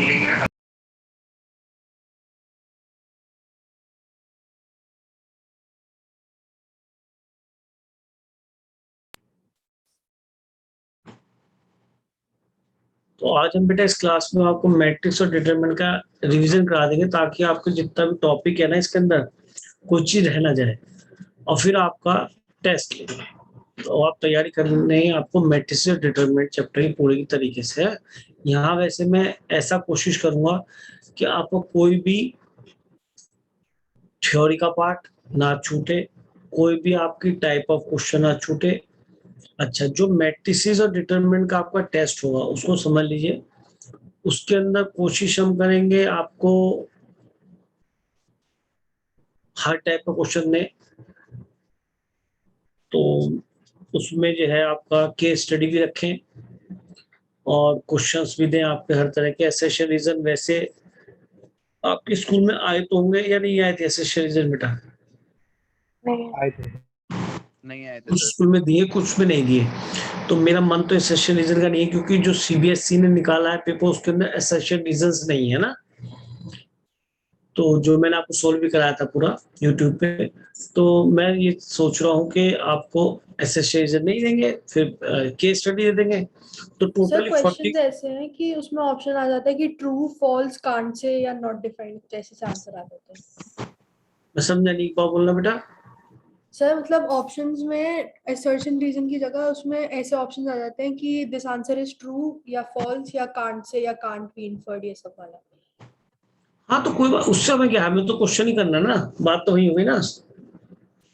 तो आज हम बेटा इस क्लास में आपको मैट्रिक्स और डिटरमिनेंट का रिवीजन करा देंगे ताकि आपको जितना भी टॉपिक है ना इसके अंदर कोई चीज रह ना जाए और फिर आपका टेस्ट लेंगे। तो आप तैयारी करनी है आपको मैट्रिक्स और डिटरमिनेंट चैप्टर की पूरी तरीके से। यहाँ वैसे मैं ऐसा कोशिश करूंगा कि आपको कोई भी थ्योरी का पार्ट ना छूटे, कोई भी आपकी टाइप ऑफ क्वेश्चन ना छूटे। अच्छा, जो मैट्रिसेस और डिटरमिनेंट का आपका टेस्ट होगा उसको समझ लीजिए। उसके अंदर कोशिश हम करेंगे आपको हर टाइप का क्वेश्चन दें। तो उसमें जो है आपका केस स्टडी भी रखें और क्वेश्चंस भी दें आपके हर तरह के। एसेशन रीजन वैसे आपके स्कूल में आए तो होंगे या नहीं आए थे एसेशन रीजन बेटा? नहीं आए थे। नहीं आए थे कुछ सर। स्कूल में दिए, कुछ में नहीं दिए। तो मेरा मन तो एसेशन रीजन का नहीं है क्योंकि जो सीबीएसई ने निकाला है पेपर उसके अंदर एसेशन रीजन नहीं है ना। तो जो मैंने आपको सोल्व भी कराया था पूरा यूट्यूब पे, तो मैं ये सोच रहा हूँ कि आपको एसेशन नहीं देंगे, फिर केस स्टडी दे देंगे। तो सर टोटली 40। क्वेश्चंस ऐसे हैं कि उसमें ऑप्शन आ जाता है कि ट्रू फॉल्स कांट से या नॉट डिफाइंड जैसे से आंसर आ जाते हैं। मैं समझा नहीं, क्या बोलना बेटा? सर मतलब ऑप्शंस में असर्शन रीजन की जगह उसमें ऐसे ऑप्शंस आ जाते हैं कि दिस आंसर इज ट्रू या फॉल्स या कांट से या कांट बी इन्फर्ड, ये सब वाला। हाँ तो कोई बात, उससे हमें क्या है, हमें तो क्वेश्चन ही करना ना, बात तो वही हुई ना।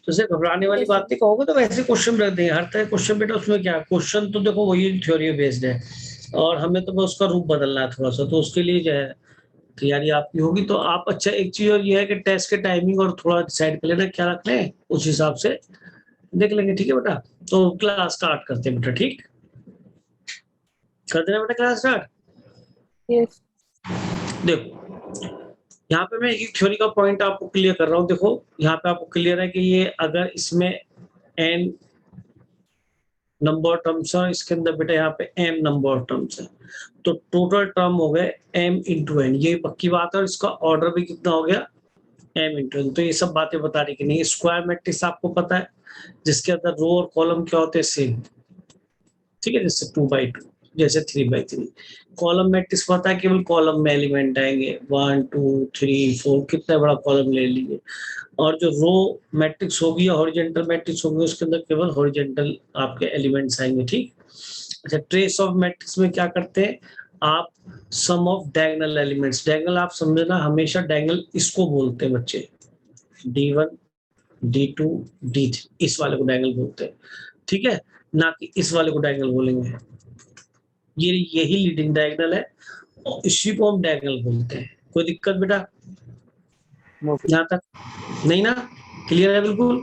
तो इसे घबराने वाली बात नहीं, कहोगे तो वैसे क्वेश्चन रख देंगे हर तरह क्वेश्चन बेटा। उसमें क्या क्वेश्चन तो देखो वही थ्योरी बेस्ड है और हमें तो बस उसका रूप बदलना है थोड़ा सा, तो उसके लिए जो है तैयारी आपकी होगी। तो आप अच्छा, एक चीज और ये है कि टेस्ट के टाइमिंग और थोड़ा डिसाइड कर लेना क्या रख लें, उस हिसाब से देख लेंगे। ठीक है बेटा, तो क्लास स्टार्ट करते हैं बेटा। ठीक, कर देना बेटा क्लास स्टार्ट। यस देखो यहाँ पे मैं एक थ्योरी का पॉइंट आपको क्लियर कर रहा हूँ। देखो यहाँ पे आपको क्लियर है कि ये अगर इसमें n नंबर टर्म्स है, इसके अंदर बेटा यहाँ पे m नंबर टर्म्स है, तो टोटल टर्म हो गए m इंटू एन। ये पक्की बात है और इसका ऑर्डर भी कितना हो गया, m इंटू एन। तो ये सब बातें बताने की नहीं। स्क्वायर मैट्रिक्स आपको पता है जिसके अंदर रो और कॉलम क्या होते हैं, सेम। ठीक है, जैसे 2/2 जैसे 3/3। कॉलम मैट्रिक्स पता है, केवल कॉलम में एलिमेंट आएंगे 1 2 3 4, कितना बड़ा कॉलम ले लीजिए। और जो रो मैट्रिक्स होगी या हॉरिजॉन्टल मैट्रिक्स होगी उसके अंदर केवल हॉरिजॉन्टल आपके एलिमेंट्स आएंगे। ठीक, अच्छा, ट्रेस ऑफ मैट्रिक्स में क्या करते हैं आप, सम ऑफ डायगोनल एलिमेंट्स। डायगोनल आप समझना, हमेशा डायगोनल इसको बोलते हैं बच्चे, D1 D2 D3, इस वाले को डायगोनल बोलते हैं। ठीक है, ना कि इस वाले को डायगोनल बोलेंगे। ये यही लीडिंग डायगोनल है और इसी को हम डायगोनल बोलते हैं। कोई दिक्कत बेटा यहाँ तक? नहीं ना, क्लियर है बिल्कुल?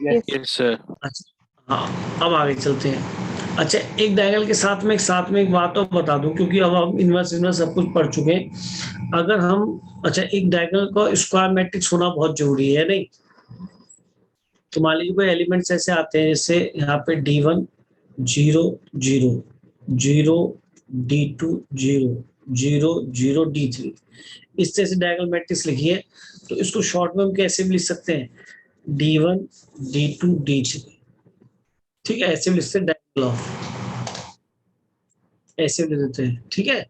Yes sir. अच्छा हाँ, अब आगे चलते हैं। अच्छा, एक डायगोनल के साथ में एक बात और बता दूं, क्योंकि अब हम इनवर्स सब कुछ पढ़ चुके हैं। अगर हम, अच्छा, एक डायगोनल का स्क्वायर मैट्रिक्स होना बहुत जरूरी है नहीं? तो मान लीजिए कोई एलिमेंट्स ऐसे आते हैं जैसे यहाँ पे D1 0 0 0 D2 0 0 0 D3, इस तरह से डायगोनल मैट्रिक्स लिखिए। तो इसको शॉर्ट में हम कैसे भी लिख सकते हैं, D1 D2 D3। ठीक है, ऐसे भी लिखते हैं डायगोनल ऑफ, ऐसे भी लिख देते हैं। ठीक है,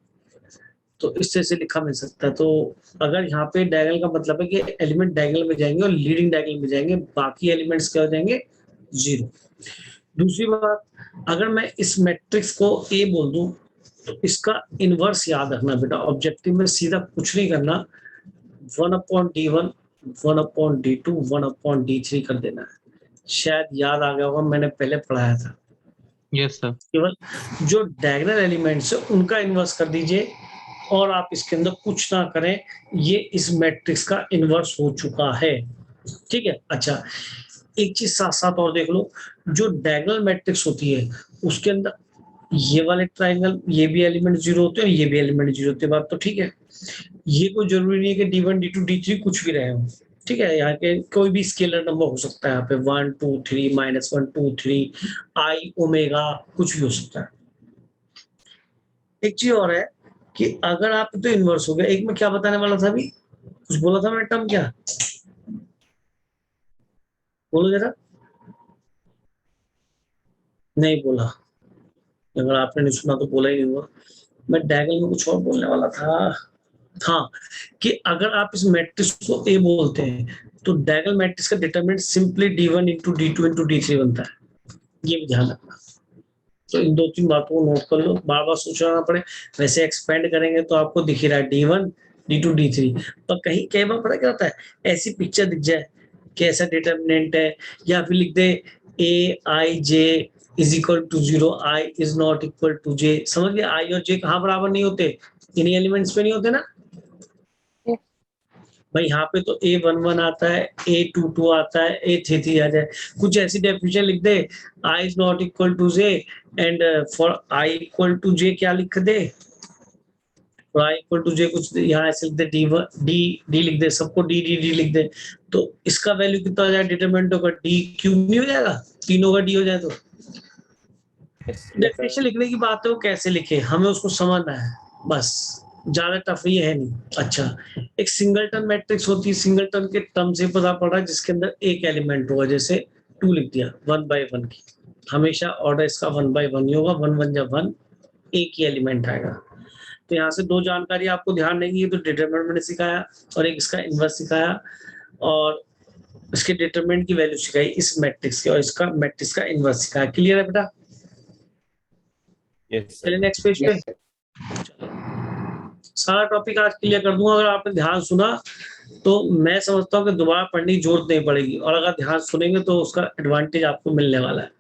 तो इस तरह से लिखा मिल सकता है। तो अगर यहाँ पे डायगोनल का मतलब है कि एलिमेंट डायगोनल में जाएंगे और लीडिंग डायगोनल में जाएंगे, बाकी एलिमेंट्स क्या हो जाएंगे, 0। दूसरी बात, अगर मैं इस मैट्रिक्स को ए बोल दूं तो इसका इनवर्स याद रखना बेटा। ऑब्जेक्टिव में सीधा कुछ नहीं करना, 1/D1 1/D2 1/D3 कर देना है। शायद याद आ गया होगा, मैंने पहले पढ़ाया था। Yes sir. केवल जो डायगोनल एलिमेंट्स है उनका इनवर्स कर दीजिए और आप इसके अंदर कुछ ना करें, ये इस मैट्रिक्स का इनवर्स हो चुका है। ठीक है, अच्छा, एक चीज साथ साथ और देख लो, जो डायगोनल मैट्रिक्स होती है उसके अंदर ये वाले ट्राइंगल, ये भी एलिमेंट 0 होते हैं और ये भी एलिमेंट 0 होते हैं। बात तो ठीक है। ये कोई जरूरी नहीं है कि D1 D2 D3 कुछ भी रहे हो। ठीक है, यहाँ के कोई भी स्केलर नंबर हो सकता है, यहाँ पे 1 2 3 -1 2 3 I ओमेगा कुछ भी हो सकता है। एक चीज और है कि अगर आप तो इनवर्स हो गया, एक में क्या बताने वाला था अभी, कुछ बोला था मैंने टर्म क्या, बोलो जरा, नहीं बोला, अगर आपने नहीं सुना तो बोला ही नहीं हुआ। मैं डायगोनल में कुछ और बोलने वाला था, हाँ, कि अगर आप इस मैट्रिक्स को ए बोलते हैं तो डायगोनल मैट्रिक्स का determinant simply d1 into d2 into d3 बनता है, ये भी ध्यान रखना। तो इन 2-3 बातों को नोट कर लो, बार बार सोचना ना पड़े, वैसे एक्सपेंड करेंगे तो आपको दिख ही रहा है d1 d2 d3, पर कहीं कई बार पता क्या होता है, ऐसी पिक्चर दिख जाए कि ऐसा डिटरमिनेंट है, या फिर लिख दे aij is equal to 0, i is not equal to j, समझ गए, i और j कहाँ बराबर नहीं होते, इन्हीं एलिमेंट्स पे नहीं होते ना भाई। यहाँ पे तो A11 आता है, A22 आता है, A33 आ जाए, कुछ ऐसी डेफिनेशन लिख दे, I is not equal to J and for I equal to J क्या लिख दे, for I equal to J कुछ यहाँ ऐसे लिख दे, D लिख दे, सबको D लिख दे, तो इसका वैल्यू कितना आ जाए, डिटरमिनेंट होगा D क्यूब नहीं हो जाएगा, तीनों का D हो जाए तो डेफिनेशन लिखने की बात है, वो कैसे लिखे हमें उसको समझना है बस, ज्यादा टफ ये है नहीं। अच्छा, एक सिंगलटन मैट्रिक्स होती है, सिंगलटन के टर्म से पता पड़ रहा है, जिसके अंदर एक एलिमेंट होगा, जैसे 2 लिख दिया 1 by 1 की, हमेशा ऑर्डर इसका 1 by 1 ही होगा, 1 1 जब 1 एक ही एलिमेंट आएगा। तो यहाँ से 2 जानकारी आपको ध्यान रहेगी, तो डिटरमिनेंट मैंने सिखाया और एक इसका इनवर्स सिखाया और इसके डिटरमिनेंट की वैल्यू सिखाई इस मैट्रिक्स की, और इसका मैट्रिक्स का इनवर्स सिखाया। क्लियर है बेटा? चलिए नेक्स्ट पेज पे, सारा टॉपिक आज क्लियर कर दूंगा। अगर आपने ध्यान सुना तो मैं समझता हूँ कि दोबारा पढ़ने की जरूरत नहीं पड़ेगी, और अगर ध्यान सुनेंगे तो उसका एडवांटेज आपको मिलने वाला है।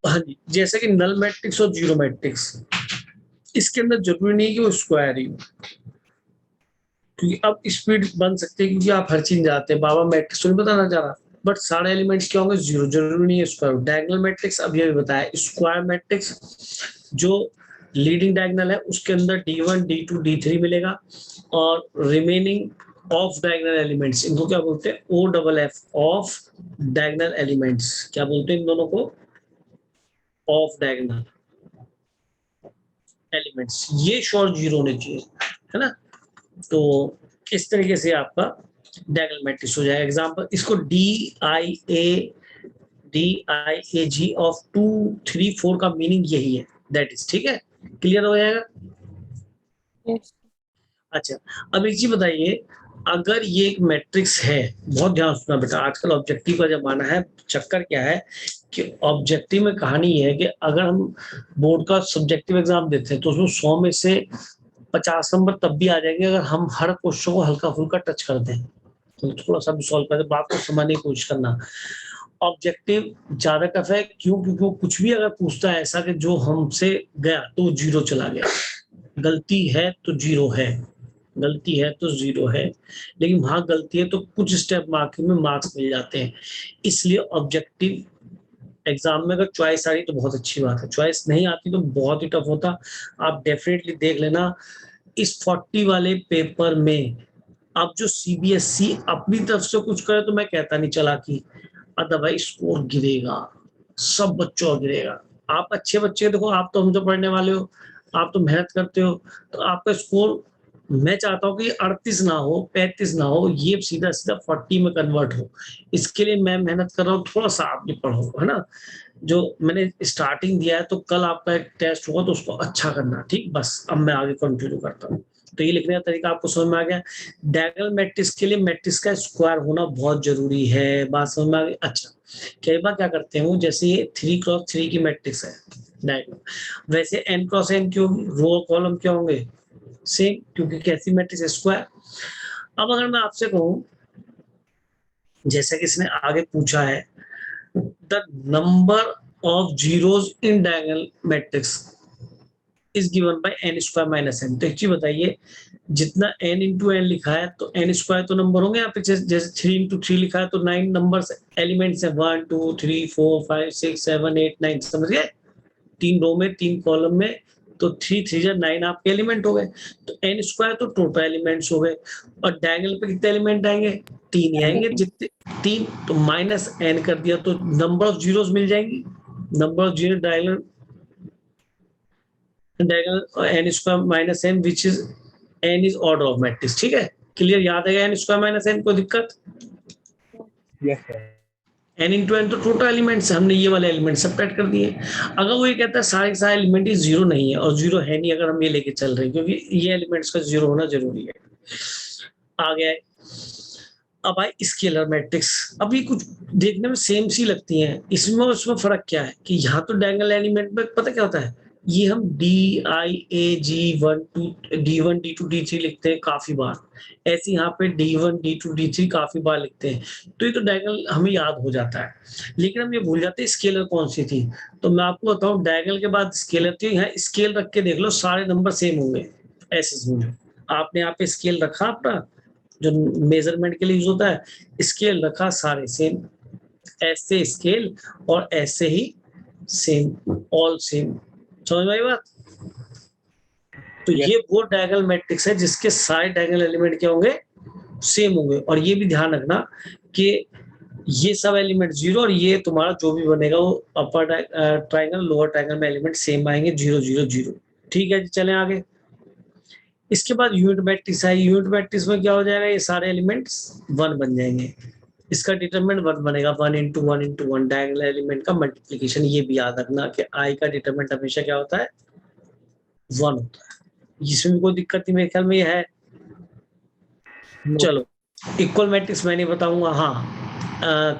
हाँ जी, जैसे कि नल मैट्रिक्स और जीरो मैट्रिक्स, इसके अंदर जरूरी नहीं कि वो स्क्वायर ही हो, क्योंकि अब स्पीड बन सकती है, क्योंकि आप हर चीज जानते हैं, बाबा मैट्रिक्स तो नहीं बताना चाह रहा, बट सारे एलिमेंट्स क्या होंगे, जीरो, जरूरी नहीं है स्क्वायर। डायगोनल मैट्रिक्स अभी अभी बताया, स्क्वायर मैट्रिक्स जो लीडिंग डायगोनल है उसके अंदर d1 d2 d3 मिलेगा, और रिमेनिंग ऑफ डायगोनल एलिमेंट्स, इनको क्या बोलते हैं, OFF, ऑफ डायगोनल एलिमेंट्स, क्या बोलते हैं इन दोनों को, ऑफ डायगोनल एलिमेंट्स, ये शॉर्ट जीरो होने चाहिए, है ना। तो इस तरीके से आपका डायगोनल मैट्रिक्स हो जाएगा। एग्जांपल, इसको DIAG ऑफ 2 3 4 का मीनिंग यही है, दैट इज, ठीक है, क्लियर हो जाएगा। yes. अच्छा, अब एक चीज बताइए, अगर ये एक मैट्रिक्स है, बहुत ध्यान सुनना बेटा, आजकल ऑब्जेक्टिव का जमाना है, चक्कर क्या है कि ऑब्जेक्टिव में कहानी ये है कि अगर हम बोर्ड का सब्जेक्टिव एग्जाम देते हैं तो उसमें 100 में से 50 नंबर तब भी आ जाएंगे अगर हम हर क्वेश्चन को हल्का फुल्का टच कर दें, तो थोड़ा सा भी सॉल्व कर दे, बात को समझने की कोशिश करना। ऑब्जेक्टिव ज्यादा टफ है, क्यों? क्योंकि वो कुछ भी अगर पूछता है ऐसा कि जो हमसे गया तो जीरो चला गया, गलती है तो जीरो है, गलती है तो जीरो है, लेकिन वहां गलती है तो कुछ स्टेप मार्किंग में मार्क्स मिल जाते हैं। इसलिए ऑब्जेक्टिव एग्जाम में अगर चॉइस आ रही तो बहुत अच्छी बात है, चॉइस नहीं आती तो बहुत ही टफ होता। आप डेफिनेटली देख लेना इस 40 वाले पेपर में, अब जो CBSE अपनी तरफ से कुछ करे तो मैं कहता नहीं चला कि अदरवाइज स्कोर गिरेगा, सब बच्चों का गिरेगा। आप अच्छे बच्चे देखो, आप तो हमसे पढ़ने वाले हो, आप तो मेहनत करते हो, तो आपका स्कोर मैं चाहता हूँ कि 38 ना हो, 35 ना हो, ये सीधा सीधा 40 में कन्वर्ट हो। इसके लिए मैं मेहनत कर रहा हूँ, थोड़ा सा आप भी पढ़ो, है ना। जो मैंने स्टार्टिंग दिया है, तो कल आपका एक टेस्ट होगा तो उसको अच्छा करना, ठीक। बस अब मैं आगे कंटिन्यू करता हूँ। तो ये लिखने का तरीका आपको समझ में आ गया। डायगोनल मैट्रिक्स के लिए मैट्रिक्स का स्क्वायर होना बहुत जरूरी है, बात समझ में आ गई। अच्छा, कई बार क्या करते हैं वो, जैसे ये 3x3 की मैट्रिक्स है डायगोनल, वैसे n×n की होगी, रो और कॉलम क्या होंगे, सेम, क्योंकि कैसी मैट्रिक्स स्क्वायर। अब अगर मैं आपसे कहूं, जैसा कि इसने आगे पूछा है, the number of zeros in diagonal matrix is given by n² - n। तो एक चीज बताइए, जितना n into n लिखा है तो n² तो नंबर होंगे यहाँ पे, जैसे 3 into 3 लिखा है तो 9 नंबर्स एलिमेंट्स है, 1 2 3 4 5 6 7 8 9, समझ गए, 3 रो में 3 कॉलम में, तो 3 3 जा 9 आपके एलिमेंट हो गए। तो n² तो टोटल एलिमेंट्स हो गए, और डायगोनल पे कितने एलिमेंट आएंगे, 3 ही आएंगे, जितने 3, तो -n कर दिया तो नंबर ऑफ जीरोस मिल जाएंगी, number of zero diagonal diagonal n square minus n which is n is order of matrix. ठीक है, क्लियर, याद है एन स्क्वायर माइनस एन, कोई दिक्कत? Yes sir. N into n तो टोटल एलिमेंट्स, हमने ये वाले एलिमेंट सबट्रैक्ट कर दिए। अगर वो ये कहता है सारे के सारे एलिमेंट ही जीरो नहीं है, और जीरो है नहीं अगर हम ये लेके चल रहे हैं, क्योंकि ये एलिमेंट्स का जीरो होना जरूरी है। आ गया है। अब आई स्केलर मैट्रिक्स। अब ये कुछ देखने में सेम सी लगती हैं, इसमें और उसमें फर्क क्या है कि यहाँ तो डायगोनल एलिमेंट में पता क्या होता है, ये हम DIAG1 2 D1 D2 D3 लिखते हैं काफी बार, ऐसे यहाँ पे D1 D2 D3 काफी बार लिखते हैं, तो ये तो डायगोनल हमें याद हो जाता है। लेकिन हम ये भूल जाते हैं स्केलर कौन सी थी। तो मैं आपको बताऊं, डायगोनल के बाद स्केलर थी, यहाँ स्केल रख के देख लो, सारे नंबर सेम होंगे। ऐसे समझो, आपने यहाँ पे स्केल रखा अपना जो मेजरमेंट के लिए यूज होता है, स्केल रखा, सारे सेम, ऐसे स्केल और ऐसे ही सेम, ऑल सेम। समझ में आई बात? तो Yes. ये वो डायगोनल मैट्रिक्स है जिसके सारे डायगोनल एलिमेंट क्या होंगे, सेम होंगे। और ये भी ध्यान रखना कि ये सब एलिमेंट जीरो, और ये तुम्हारा जो भी बनेगा वो अपर ट्रायंगल लोअर ट्रायंगल में एलिमेंट सेम आएंगे, 0 0 0। ठीक है जी, चलें आगे। इसके बाद यूनिट मैट्रिक्स है। यूनिट मैट्रिक्स में क्या हो जाएगा, ये सारे एलिमेंट्स 1 बन जाएंगे। इसका डिटरमिनेंट 1 बनेगा, 1 into 1 into 1 डायगोनल एलिमेंट का मल्टीप्लिकेशन। ये भी याद रखना कि आई का डिटरमिनेंट हमेशा क्या होता है, 1 होता है। इसमें भी कोई दिक्कत नहीं मेरे ख्याल में, ये है। No. चलो, इक्वल मैट्रिक्स मैं नहीं बताऊंगा। हाँ,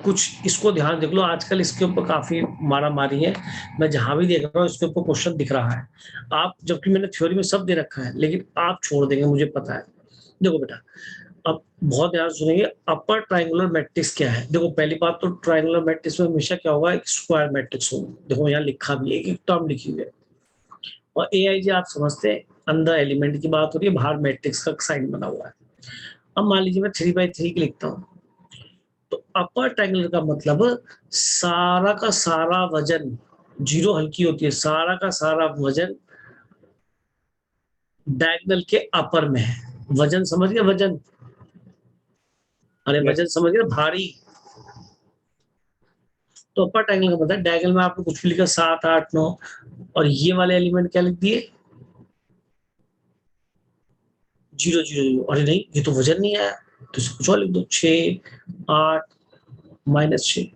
कुछ इसको ध्यान देख लो, आजकल इसके ऊपर काफी मारा मारी है, मैं जहां भी देख रहा हूँ इसके ऊपर क्वेश्चन दिख रहा है। आप, जबकि मैंने थ्योरी में सब दे रखा है, लेकिन आप छोड़ देंगे, मुझे पता है। देखो बेटा, अब बहुत ध्यान सुनेंगे, अपर ट्रायंगुलर मैट्रिक्स क्या है। देखो, पहली बात तो ट्रायंगुलर मैट्रिक्स में हमेशा क्या होगा, एक स्क्वायर मैट्रिक्स होगा। देखो यहाँ लिखा भी है, एक टर्म लिखी हुई है, और AIJ आप समझते हैं अंदर एलिमेंट की बात हो रही है, बाहर मैट्रिक्स का साइन बना हुआ है। अब मान लीजिए मैं 3/3 की लिखता हूँ, तो अपर ट्रायंगुलर का मतलब सारा का सारा वजन, जीरो हल्की होती है, सारा का सारा वजन डायगोनल के अपर में है। वजन समझ गए, वजन, अरे Yes. वजन समझ गए, भारी। तो अपर ट्रायंगल का मतलब डायगोनल में आपने कुछ भी लिखा, 7 8 9, और ये वाले एलिमेंट क्या लिख दिए, 0 0 0। अरे नहीं, ये तो वजन नहीं आया, तो इसको कुछ और लिख दो, 6 8 -6।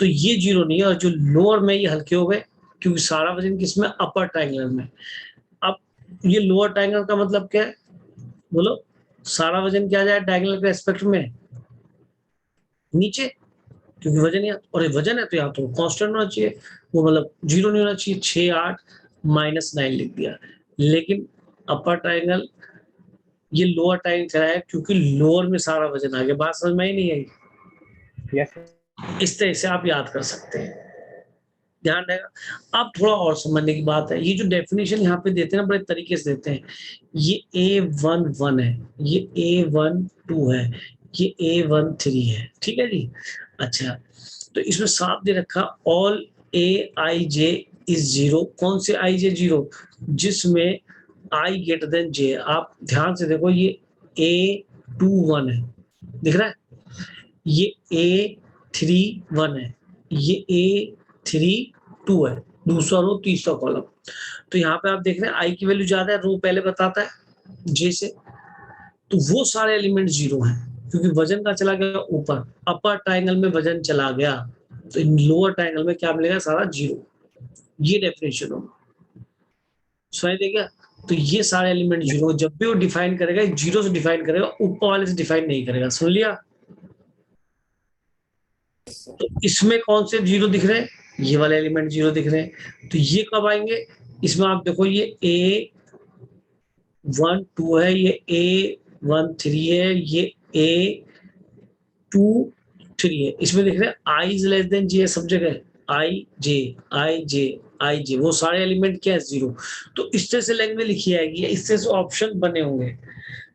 तो ये 0 नहीं है, और जो लोअर में ये हल्के हो गए, क्योंकि सारा वजन किसमें, अपर ट्रायंगल में। अब ये लोअर ट्रायंगल का मतलब क्या है, बोलो, सारा वजन क्या जाए डायगोनल के रेस्पेक्ट में, नीचे, क्योंकि वजन है, और ये वजन है तो यहाँ तो कांस्टेंट होना चाहिए, वो मतलब 0 नहीं होना चाहिए। 6 8 -9 लिख दिया। लेकिन अपर ट्रायंगल ये लोअर ट्रायंगल चला है, क्योंकि लोअर में सारा वजन आ गया। बात समझ में ही नहीं आई? Yes. इस तरह से आप याद कर सकते हैं, ध्यान रहेगा। अब थोड़ा और समझने की बात है, ये जो डेफिनेशन यहाँ पे देते हैं ना, बड़े तरीके से देते हैं। ये A11 है, ये A12 है, ये A13 है, ठीक है जी। अच्छा, तो इसमें साफ दे रखा, ऑल AIJ इज 0। कौन से IJ 0? जिसमें I ग्रेटर देन J। आप ध्यान से देखो, ये A21 है, दिख रहा है, ये A31 है, ये A32 है, दूसरा रो तीसरा कॉलम। तो यहाँ पे आप देख रहे हैं आई की वैल्यू ज्यादा है, रो पहले बताता है जे से, तो वो सारे एलिमेंट 0 हैं, क्योंकि वजन का चला गया ऊपर, अपर ट्रायंगल में वजन चला गया, तो लोअर ट्रायंगल में क्या मिलेगा, सारा 0। ये डेफिनेशन होगा, सुनाई देगा। तो ये सारे एलिमेंट 0, जब भी वो डिफाइन करेगा 0 से डिफाइन करेगा, ऊपर वाले से डिफाइन नहीं करेगा। सुन लिया? तो इसमें कौन से 0 दिख रहे हैं, ये वाले एलिमेंट 0 दिख रहे हैं। तो ये कब आएंगे, इसमें आप देखो, ये A12 है, ये A13 है, ये A23 है। इसमें दिख रहे हैं I is less than J सब जगह, I J, वो सारे एलिमेंट क्या है, 0। तो इस तरह से लैंग्वेज लिखी आएगी, इस तरह से ऑप्शन बने होंगे,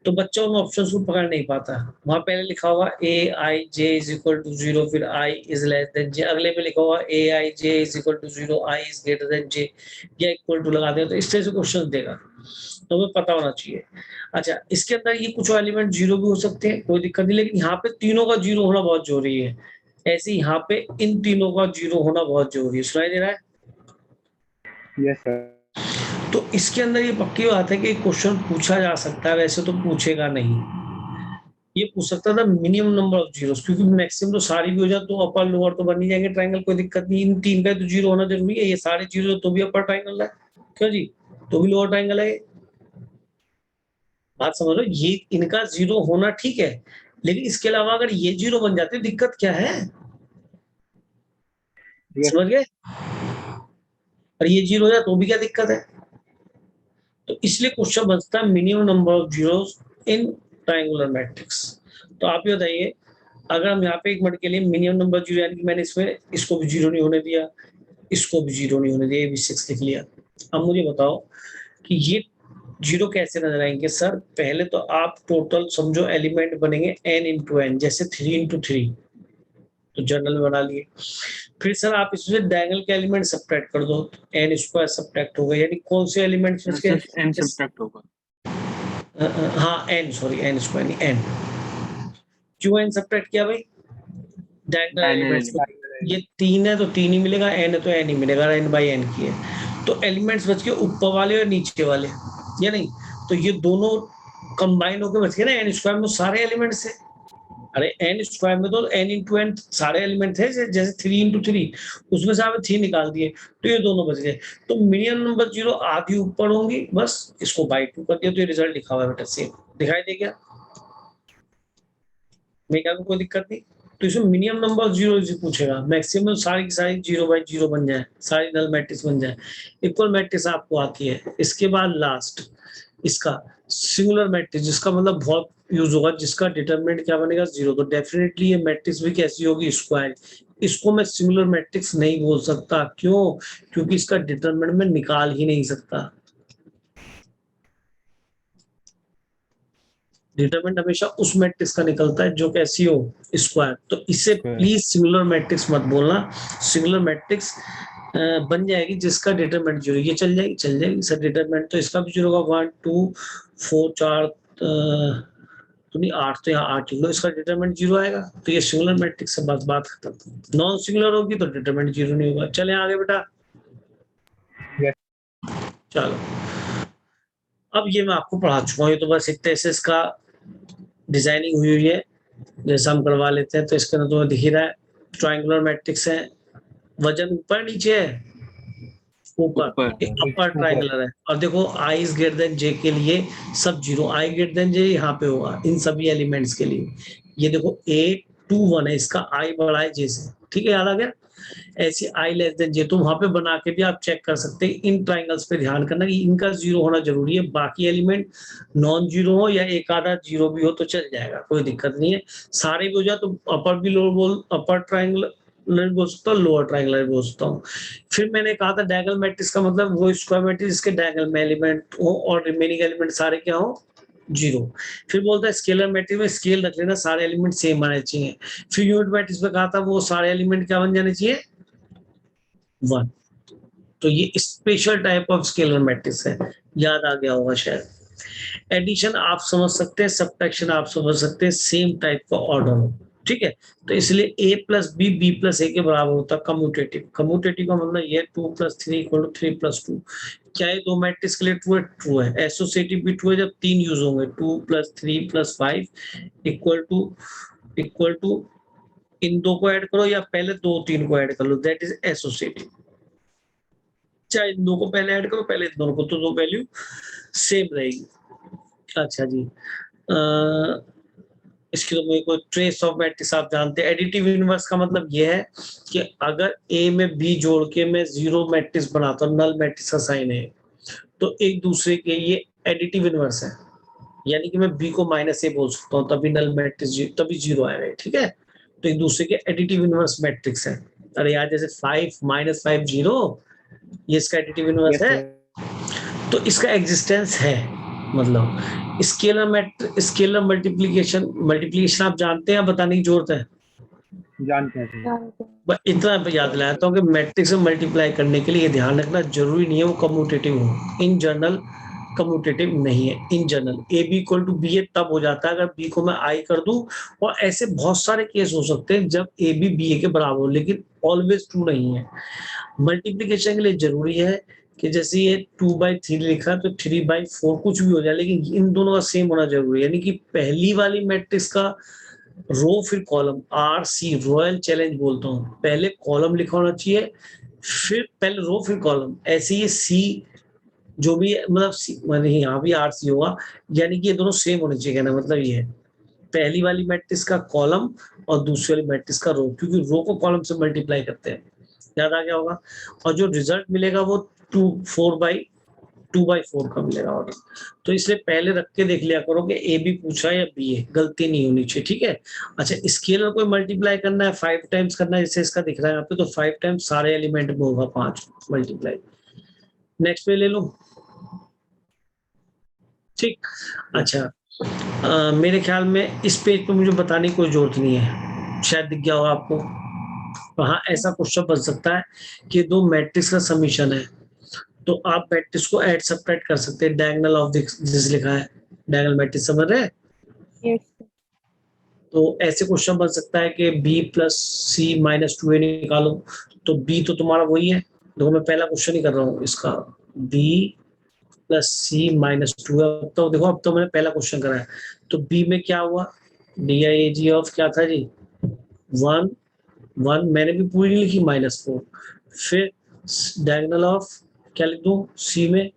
तो बच्चा उन ऑप्शंस को पकड़ नहीं पाता। वहां पहले लिखा होगा AIJ इज इक्वल टू 0, फिर I is less than J, अगले में लिखा होगा AIJ is equal to 0, I is greater than J, या इक्वल टू लगा दें, तो इस तरह से क्वेश्चन देगा, तो हमें पता होना चाहिए। अच्छा, इसके अंदर ये कुछ एलिमेंट 0 भी हो सकते हैं, कोई दिक्कत नहीं, लेकिन यहाँ पे तीनों का 0 होना बहुत जरूरी है। ऐसे यहाँ पे इन तीनों का 0 होना बहुत जरूरी है। सुनाई दे रहा है? Yes, sir. तो इसके अंदर ये पक्की बात है कि क्वेश्चन पूछा जा सकता है, वैसे तो पूछेगा नहीं। ये पूछ सकता था मिनिमम नंबर ऑफ जीरोस, क्योंकि मैक्सिमम तो सारी भी हो जाए तो अपर लोअर तो बन ही जाएंगे ट्रायंगल, कोई दिक्कत नहीं। इन तीन का तो जीरो होना जरूरी है, ये सारे जीरो तो भी अपर ट्रायंगल है, क्यों जी, तो भी लोअर ट्रायंगल है। बात समझ लो, ये इनका जीरो होना ठीक है, लेकिन इसके अलावा अगर ये जीरो बन जाते दिक्कत क्या है, Yes. समझ गए? और ये जीरो हो जाए तो भी क्या दिक्कत है? तो इसलिए क्वेश्चन बनता है minimum number of zeros in triangular matrix. तो आप ये बताइए, अगर हम यहाँ पे एक मिनट के लिए मिनिमम नंबर जीरो, यानी कि मैंने इसमें इसको भी जीरो नहीं होने दिया, इसको भी जीरो नहीं होने दिया, ये भी 6 लिख लिया। अब मुझे बताओ कि ये जीरो कैसे नजर आएंगे? सर पहले तो आप टोटल समझो एलिमेंट बनेंगे n इंटू एन, जैसे 3 इंटू 3, तो जनरल में बना लिए। फिर सर आप इसमें डायगोनल के एलिमेंट सब्ट्रैक्ट कर दो, n स्क्वायर सब्ट्रैक्ट होगा, यानी कौन से एलिमेंट्स उसके n सब्ट्रैक्ट होगा। हाँ n, सॉरी n स्क्वायर नहीं n, क्यों n सब्ट्रैक्ट किया भाई? डायगोनल एलिमेंट्स, ये 3 है तो 3 ही मिलेगा, n है तो n ही मिलेगा, n बाई n की है। तो एलिमेंट्स बच गए ऊपर वाले और नीचे वाले, या नहीं? तो ये दोनों कंबाइन होकर बच गए ना n स्क्वायर में सारे एलिमेंट्स है। अरे n स्क्वायर में तो n इंटू एन सारे एलिमेंट थे, जैसे 3 इंटू 3, उसमें से आपने 3 निकाल दिए, तो ये दोनों बच गए। तो मिनिमम नंबर जीरो आधी ऊपर होंगी, बस इसको बाई 2 कर दिया, तो ये रिजल्ट लिखा हुआ है बेटा, सेम दिखाई दे गया? मैं क्या, कोई दिक्कत नहीं। तो इसमें मिनिमम नंबर ऑफ जीरो पूछेगा, मैक्सिमम सारी की सारी 0 बाई 0 बन जाए, सारी नल मैट्रिक्स बन जाए, इक्वल मैट्रिक्स आपको आती है। इसके बाद लास्ट इसका सिंगुलर मैट्रिक्स, जिसका मतलब बहुत यूज होगा, जिसका डिटरमिनेंट क्या बनेगा? 0। तो डेफिनेटली ये मैट्रिक्स भी कैसी होगी? स्क्वायर। इसको मैं सिंगुलर मैट्रिक्स नहीं बोल सकता, क्यों? क्योंकि इसका डिटरमिनेंट मैं निकाल ही नहीं सकता। डिटरमिनेंट हमेशा उस मैट्रिक्स का निकलता है जो कैसी हो? स्क्वायर। तो इसे प्लीज सिंगुलर मैट्रिक्स मत बोलना। सिंगुलर मैट्रिक्स बन जाएगी जिसका डिटरमिनेंट 0, ये चल जाएगी सर। डिटरमिनेंट तो इसका भी 0 होगा, 1 2 4 4 तो नहीं 8, तो यहाँ 8 लिख लो, इसका डिटरमिनेंट 0 आएगा, तो ये सिंगुलर मैट्रिक्स से बस बात खत्म। नॉन सिंगुलर होगी तो डिटरमिनेंट 0 नहीं होगा। चले आगे बेटा। Yes. चलो, अब ये मैं आपको पढ़ा चुका हूँ, ये तो बस एक तरह से इसका डिजाइनिंग हुई है, जैसा हम करवा लेते हैं। तो इसके अंदर तुम्हें दिख ही रहा है, ट्रायंगुलर मैट्रिक्स है, वजन ऊपर नीचे है, ऊपर अपर ट्रायंगुलर है। और देखो i is greater than j के लिए सब 0, i ग्रेटर देन j यहाँ पे होगा इन सभी एलिमेंट्स के लिए। ये देखो a 2 1 है, इसका i बड़ा है j से, ठीक है, याद आ गया? ऐसी i लेस देन j, तो वहां पे बना के भी आप चेक कर सकते हैं। इन ट्राइंगल्स पे ध्यान करना कि इनका 0 होना जरूरी है, बाकी एलिमेंट नॉन 0 हो या एक आधा 0 भी हो तो चल जाएगा, कोई दिक्कत नहीं है। सारे भी हो जाए तो अपर भी लोअर बोल, अपर ट्राइंगल बोल सकता हूँ, लोअर ट्राइंगुलर बोल सकता हूँ। फिर मैंने कहा था डायगोनल मैट्रिक्स का मतलब वो स्क्वायर मैट्रिक्स जिसके डायगोनल में एलिमेंट हो और रिमेनिंग एलिमेंट सारे क्या हो? 0। फिर बोलता है स्केलर मैट्रिक्स में स्केल रख लेना, सारे एलिमेंट सेम आने चाहिए। फिर यूनिट मैट्रिक्स में कहा था वो सारे एलिमेंट क्या बन जाने चाहिए? 1। तो ये special type of scalar matrix है, याद आ गया होगा शायद। एडिशन आप समझ सकते हैं, सब्ट्रैक्शन आप समझ सकते हैं, सेम टाइप का ऑर्डर हो, ठीक है। तो इसलिए a plus B B plus A के बराबर होता है कम्यूटेटिव। कम्यूटेटिव का मतलब ये 2 + 3 = 3 + 2। क्या ये दो मैट्रिक्स के लिए ट्रू है? ट्रू है। एसोसिएटिव भी ट्रू है जब 3 यूज होंगे, 2 + 3 + 5 इक्वल टू इन दो को ऐड करो या पहले 2 3 को ऐड कर लो, दैट इज एसोसिएटिव। चाहे इन दो को पहले ऐड करो, पहले इन दोनों को, तो दो वैल्यू सेम रहेगी। अच्छा जी, इसकी तो मुझे कोई ट्रेस ऑफ मैट्रिक्स आप जानते हैं। एडिटिव इनवर्स का मतलब यह है कि अगर ए में बी जोड़ के मैं 0 मैट्रिक्स बनाता हूँ, नल मैट्रिक्स का साइन है, तो एक दूसरे के ये एडिटिव इनवर्स है, यानी कि मैं बी को -a बोल सकता हूँ, तभी नल मैट्रिक्स तभी 0 आएगा, ठीक है। तो एक दूसरे के एडिटिव इनवर्स मैट्रिक्स है। अरे यार जैसे 5 -5 0, ये इसका एडिटिव इनवर्स Yes, है, sir. तो इसका एग्जिस्टेंस है। मतलब स्केलर मल्टीप्लिकेशन आप जानते हैं, बताने की जरूरत है? जानते हैं sir. बस इतना याद दिलाता हूँ कि मैट्रिक्स में मल्टीप्लाई करने के लिए ध्यान रखना जरूरी नहीं है वो कम्यूटेटिव हो, इन जनरल कम्यूटेटिव नहीं है। In general A B equal to B A तब हो जाता है अगर बी को मैं आई कर दूं, और ऐसे बहुत सारे केस हो सकते हैं जब ए बी ए के बराबर हो, लेकिन ऑलवेज ट्रू नहीं है। मल्टीप्लिकेशन के लिए जरूरी है कि जैसे ये 2/3 लिखा तो 3/4 कुछ भी हो जाए, लेकिन इन दोनों का सेम होना जरूरी है। यानी कि पहली वाली मैट्रिक्स का रो फिर कॉलम, RC रॉयल चैलेंज बोलता हूँ, पहले कॉलम लिखा होना चाहिए, फिर पहले रो फिर कॉलम। ऐसे ये C जो भी मतलब मतलब यहाँ भी RC होगा, यानी कि ये दोनों सेम होने चाहिए। कहना मतलब ये है पहली वाली मैट्रिक्स का कॉलम और दूसरी वाली मैट्रिक्स का रो, क्योंकि रो को कॉलम से मल्टीप्लाई करते हैं। याद आ गया होगा। और जो रिजल्ट मिलेगा वो 2/4 का मिलेगा ऑर्डर। तो इसलिए पहले रख के देख लिया करो कि A भी पूछा है या B है, गलती नहीं होनी चाहिए। ठीक है। अच्छा, स्केलर कोई मल्टीप्लाई करना है 5 टाइम्स करना है, जैसे इसका दिख रहा है यहाँ पे, तो 5 टाइम्स सारे एलिमेंट में होगा 5 मल्टीप्लाई। नेक्स्ट पे ले लो। ठीक। अच्छा, मेरे ख्याल में इस पेज पे मुझे बताने की कोई जरूरत नहीं है, शायद दिख गया होगा आपको। तो हाँ, ऐसा क्वेश्चन बन सकता है कि दो मैट्रिक्स का समीशन है, तो आप मैट्रिक्स को ऐड सब्ट्रैक्ट कर सकते हैं। डायगोनल ऑफ दिस लिखा है, डायगोनल मैट्रिक्स समझ रहे हैं। Yes. तो ऐसे क्वेश्चन बन सकता है कि B + C - 2A निकालो, तो B तो तुम्हारा वही है। देखो मैं पहला क्वेश्चन ही कर रहा हूँ इसका, B + C - 2। तो देखो अब तो मैंने पहला क्वेश्चन करा है, तो B में क्या हुआ, DIAG ऑफ क्या था जी, 1 1 मैंने भी पूरी नहीं लिखी, -4। फिर डायगोनल ऑफ क्या लिख दूं C में,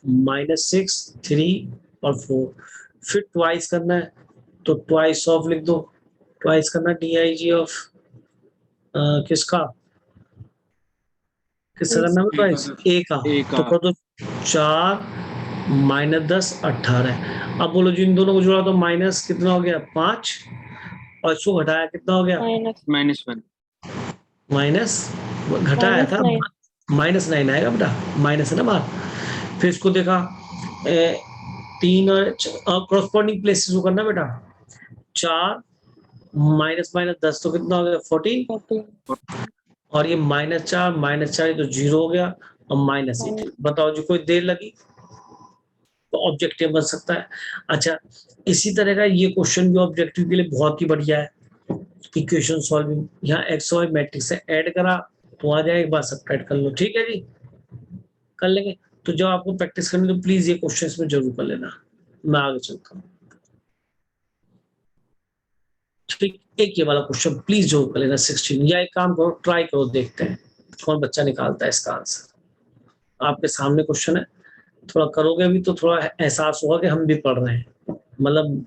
-6 3 और 4। फिर ट्वाइस करना है, तो ट्वाइस ऑफ लिख दो, ट्वाइस करना DIG ऑफ किसका करना है ट्वाइस A का, तो कर दो 4 -10 18। अब बोलो जी इन दोनों को जोड़ा तो माइनस कितना हो गया 5, और इसको घटाया कितना हो गया -1 माइनस, घटाया था -9 आएगा बेटा, माइनस है ना बाहर। फिर इसको देखा 3 और क्रॉसपोंडिंग प्लेसेस को करना बेटा, 4 -10 तो कितना हो गया 14, और ये -4 तो 0 हो गया, और -8। बताओ जी कोई देर लगी तो ऑब्जेक्टिव बन सकता है। अच्छा, इसी तरह का ये क्वेश्चन भी ऑब्जेक्टिव के लिए बहुत ही बढ़िया है। इक्वेशन सॉल्विंग, यहाँ एक्स वाई मैट्रिक्स से ऐड करा तो आ जाए, एक बार सब्ट्रैक्ट कर लो। ठीक है जी, कर लेंगे। तो जब आपको प्रैक्टिस करनी तो प्लीज ये क्वेश्चन में जरूर कर लेना। मैं आगे चलता हूँ। ठीक, एक ये वाला क्वेश्चन प्लीज जरूर कर लेना 16, या एक काम करो ट्राई करो, देखते हैं कौन बच्चा निकालता है इसका आंसर। आपके सामने क्वेश्चन है, थोड़ा करोगे भी तो थोड़ा एहसास होगा कि हम भी पढ़ रहे हैं, मतलब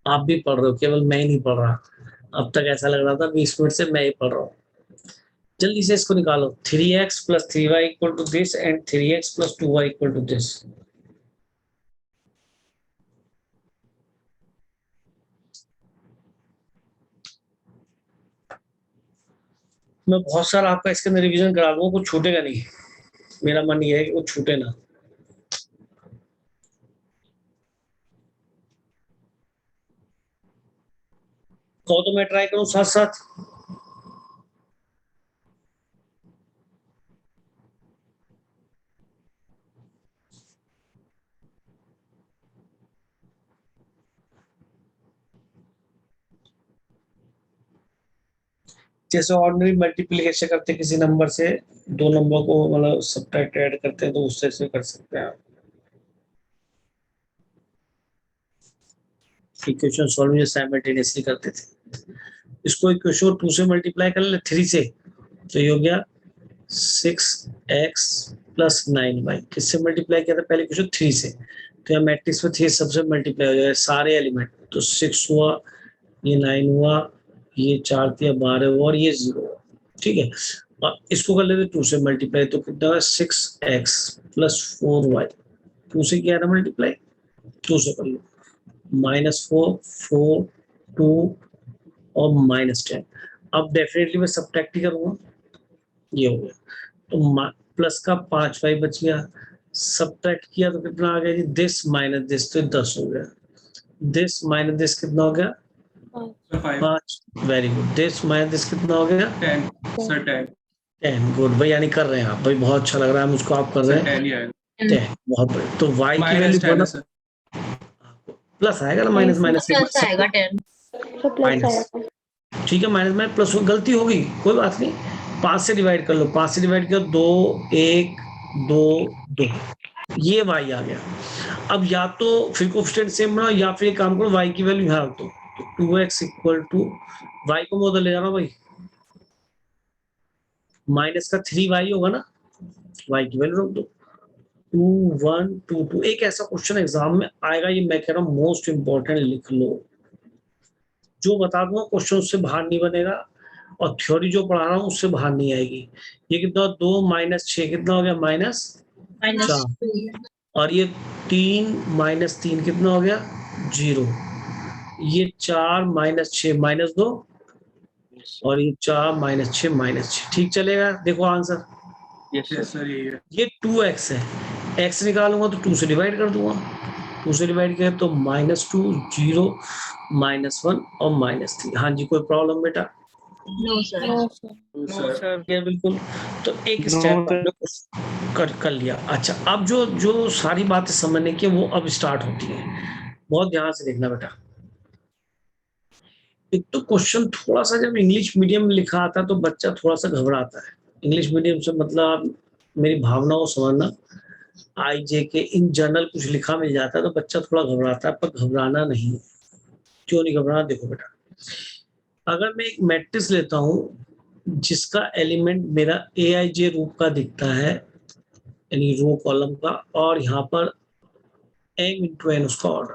आप भी पढ़ रहे हो, केवल मैं ही नहीं पढ़ रहा। अब तक ऐसा लग रहा था 20 मिनट से मैं ही पढ़ रहा हूँ। जल्दी से इसको निकालो, 3x + 3y = this and 3x + 2y = this. मैं बहुत सारा आपका इसके अंदर रिवीजन करा दूंगा, कुछ छूटेगा नहीं। मेरा मन ये है कि कुछ छूटे ना। तो मैं ट्राई करूं साथ साथ। जैसे ऑर्डिनरी मल्टीप्लिकेशन करते हैं किसी नंबर से, दो नंबर को मतलब सब्ट्रैक्ट ऐड करते हैं, तो उससे से कर सकते हैं आप। इक्वेशन सॉल्व साइमल्टेनियसली करते थे। इसको इक्वेशन 2 से मल्टीप्लाई कर ले 3 से, तो ये हो गया 6x + 9y। किससे मल्टीप्लाई किया था पहले इक्वेशन 3 से, तो यहाँ मैट्रिक्स में 3 सबसे मल्टीप्लाई हो जाएगा सारे एलिमेंट, तो 6 हुआ, ये 9 हुआ, ये 4 × 12 हुआ, और ये 0 हुआ। ठीक है, और इसको कर लेते 2 से मल्टीप्लाई, तो कितना होगा 6x + 4y। 2 से किया था मल्टीप्लाई, 2 से कर लो, -4 4 2 और -10। अब डेफिनेटली मैं सब्ट्रैक्ट ही करूंगा, ये हो गया, तो प्लस का 5y बच गया, सब्ट्रैक्ट किया तो कितना आ गया जी, दिस - दिस, तो 10 हो गया, दिस - दिस कितना हो गया 5। वेरी गुड, दिस - दिस कितना हो गया 10। गुड भाई, यानी कर रहे हैं आप भाई, बहुत अच्छा लग रहा है मुझको आप कर रहे हैं 10। बहुत बढ़िया। तो y की वैल्यू प्लस आएगा ना, माइनस आएगा 10 माइनस। ठीक है, माइनस में प्लस गलती होगी, कोई बात नहीं, 5 से डिवाइड कर लो, 5 से डिवाइड कर 2 1 2 2, ये y आ गया। अब या तो फिर कोएफिशिएंट सेम बनाओ या फिर एक काम करो y की वैल्यू यहाँ रख दो, तो 2x इक्वल टू y को मैं उधर ले जा रहा हूँ भाई, माइनस का 3y होगा ना, y की वैल्यू रख दो 2 1 2 2। एक ऐसा क्वेश्चन एग्जाम में आएगा, ये मैं कह रहा हूँ मोस्ट इंपॉर्टेंट, लिख लो। जो बता दूंगा क्वेश्चन उससे बाहर नहीं बनेगा, और थ्योरी जो पढ़ा रहा हूँ उससे बाहर नहीं आएगी। ये कितना 2 - 6 कितना हो गया -4, और ये 3 - 3 कितना हो गया 0, ये 4 - 6 -2, और ये 4 - 6 - 6, ठीक चलेगा। देखो आंसर, यस सर। ये 2x है, x निकालूंगा तो 2 से डिवाइड कर दूंगा, 2 से डिवाइड किया तो -2 0 -1 और -3। हाँ जी, कोई प्रॉब्लम बेटा? No sir. No sir. ये बिल्कुल, तो एक No, स्टेप sir. कर लिया। अच्छा, अब जो सारी बातें समझने की वो अब स्टार्ट होती है, बहुत ध्यान से देखना बेटा। एक तो क्वेश्चन थोड़ा सा जब इंग्लिश मीडियम में लिखा आता है तो बच्चा थोड़ा सा घबराता है। इंग्लिश मीडियम से मतलब मेरी भावनाओं को समझना, आईजे के इन जनरल कुछ लिखा मिल जाता है तो बच्चा थोड़ा घबराता है, पर घबराना नहीं। क्यों नहीं घबराना? देखो बेटा, अगर मैं एक मैट्रिक्स लेता हूं जिसका एलिमेंट मेरा AIJ रूप का दिखता है, यानी रो कॉलम का, और यहाँ पर m × n उसका ऑर्डर।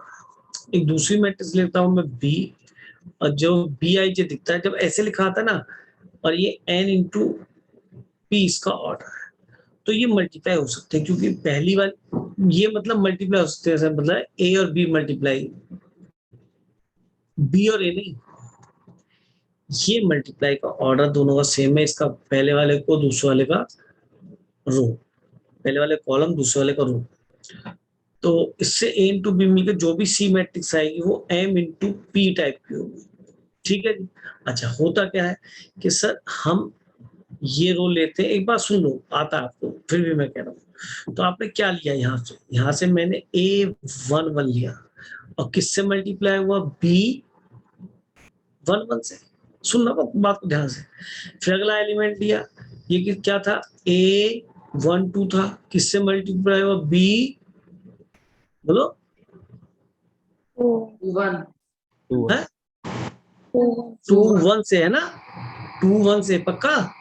एक दूसरी मैट्रिक्स लेता हूं मैं B, और जो BIJ दिखता है, जब ऐसे लिखा आता है ना, और ये n × P इसका ऑर्डर है, तो ये मल्टीप्लाई हो सकते हैं, क्योंकि पहली बार ये मतलब मल्टीप्लाई हो सकते हैं, मतलब A और B मल्टीप्लाई, B और A नहीं, ये मल्टीप्लाई का ऑर्डर दोनों का सेम है। इसका पहले वाले को दूसरे वाले का रो, पहले वाले कॉलम दूसरे वाले का रो, तो इससे A × B मिलकर जो भी C मैट्रिक्स आएगी वो M × P टाइप की होगी। ठीक है जी। अच्छा, होता क्या है कि सर हम ये रो लेते हैं, एक बात सुन लो, आता है आपको, फिर भी मैं कह रहा हूँ। तो आपने क्या लिया, यहाँ से मैंने A11 लिया, और किससे मल्टीप्लाई हुआ B11 से। सुनना बात को ध्यान से। फिर अगला एलिमेंट लिया, ये क्या था, A12 था, किससे मल्टीप्लाई हुआ B, बोलो 2 1 से, है ना, 2 1 से, पक्का?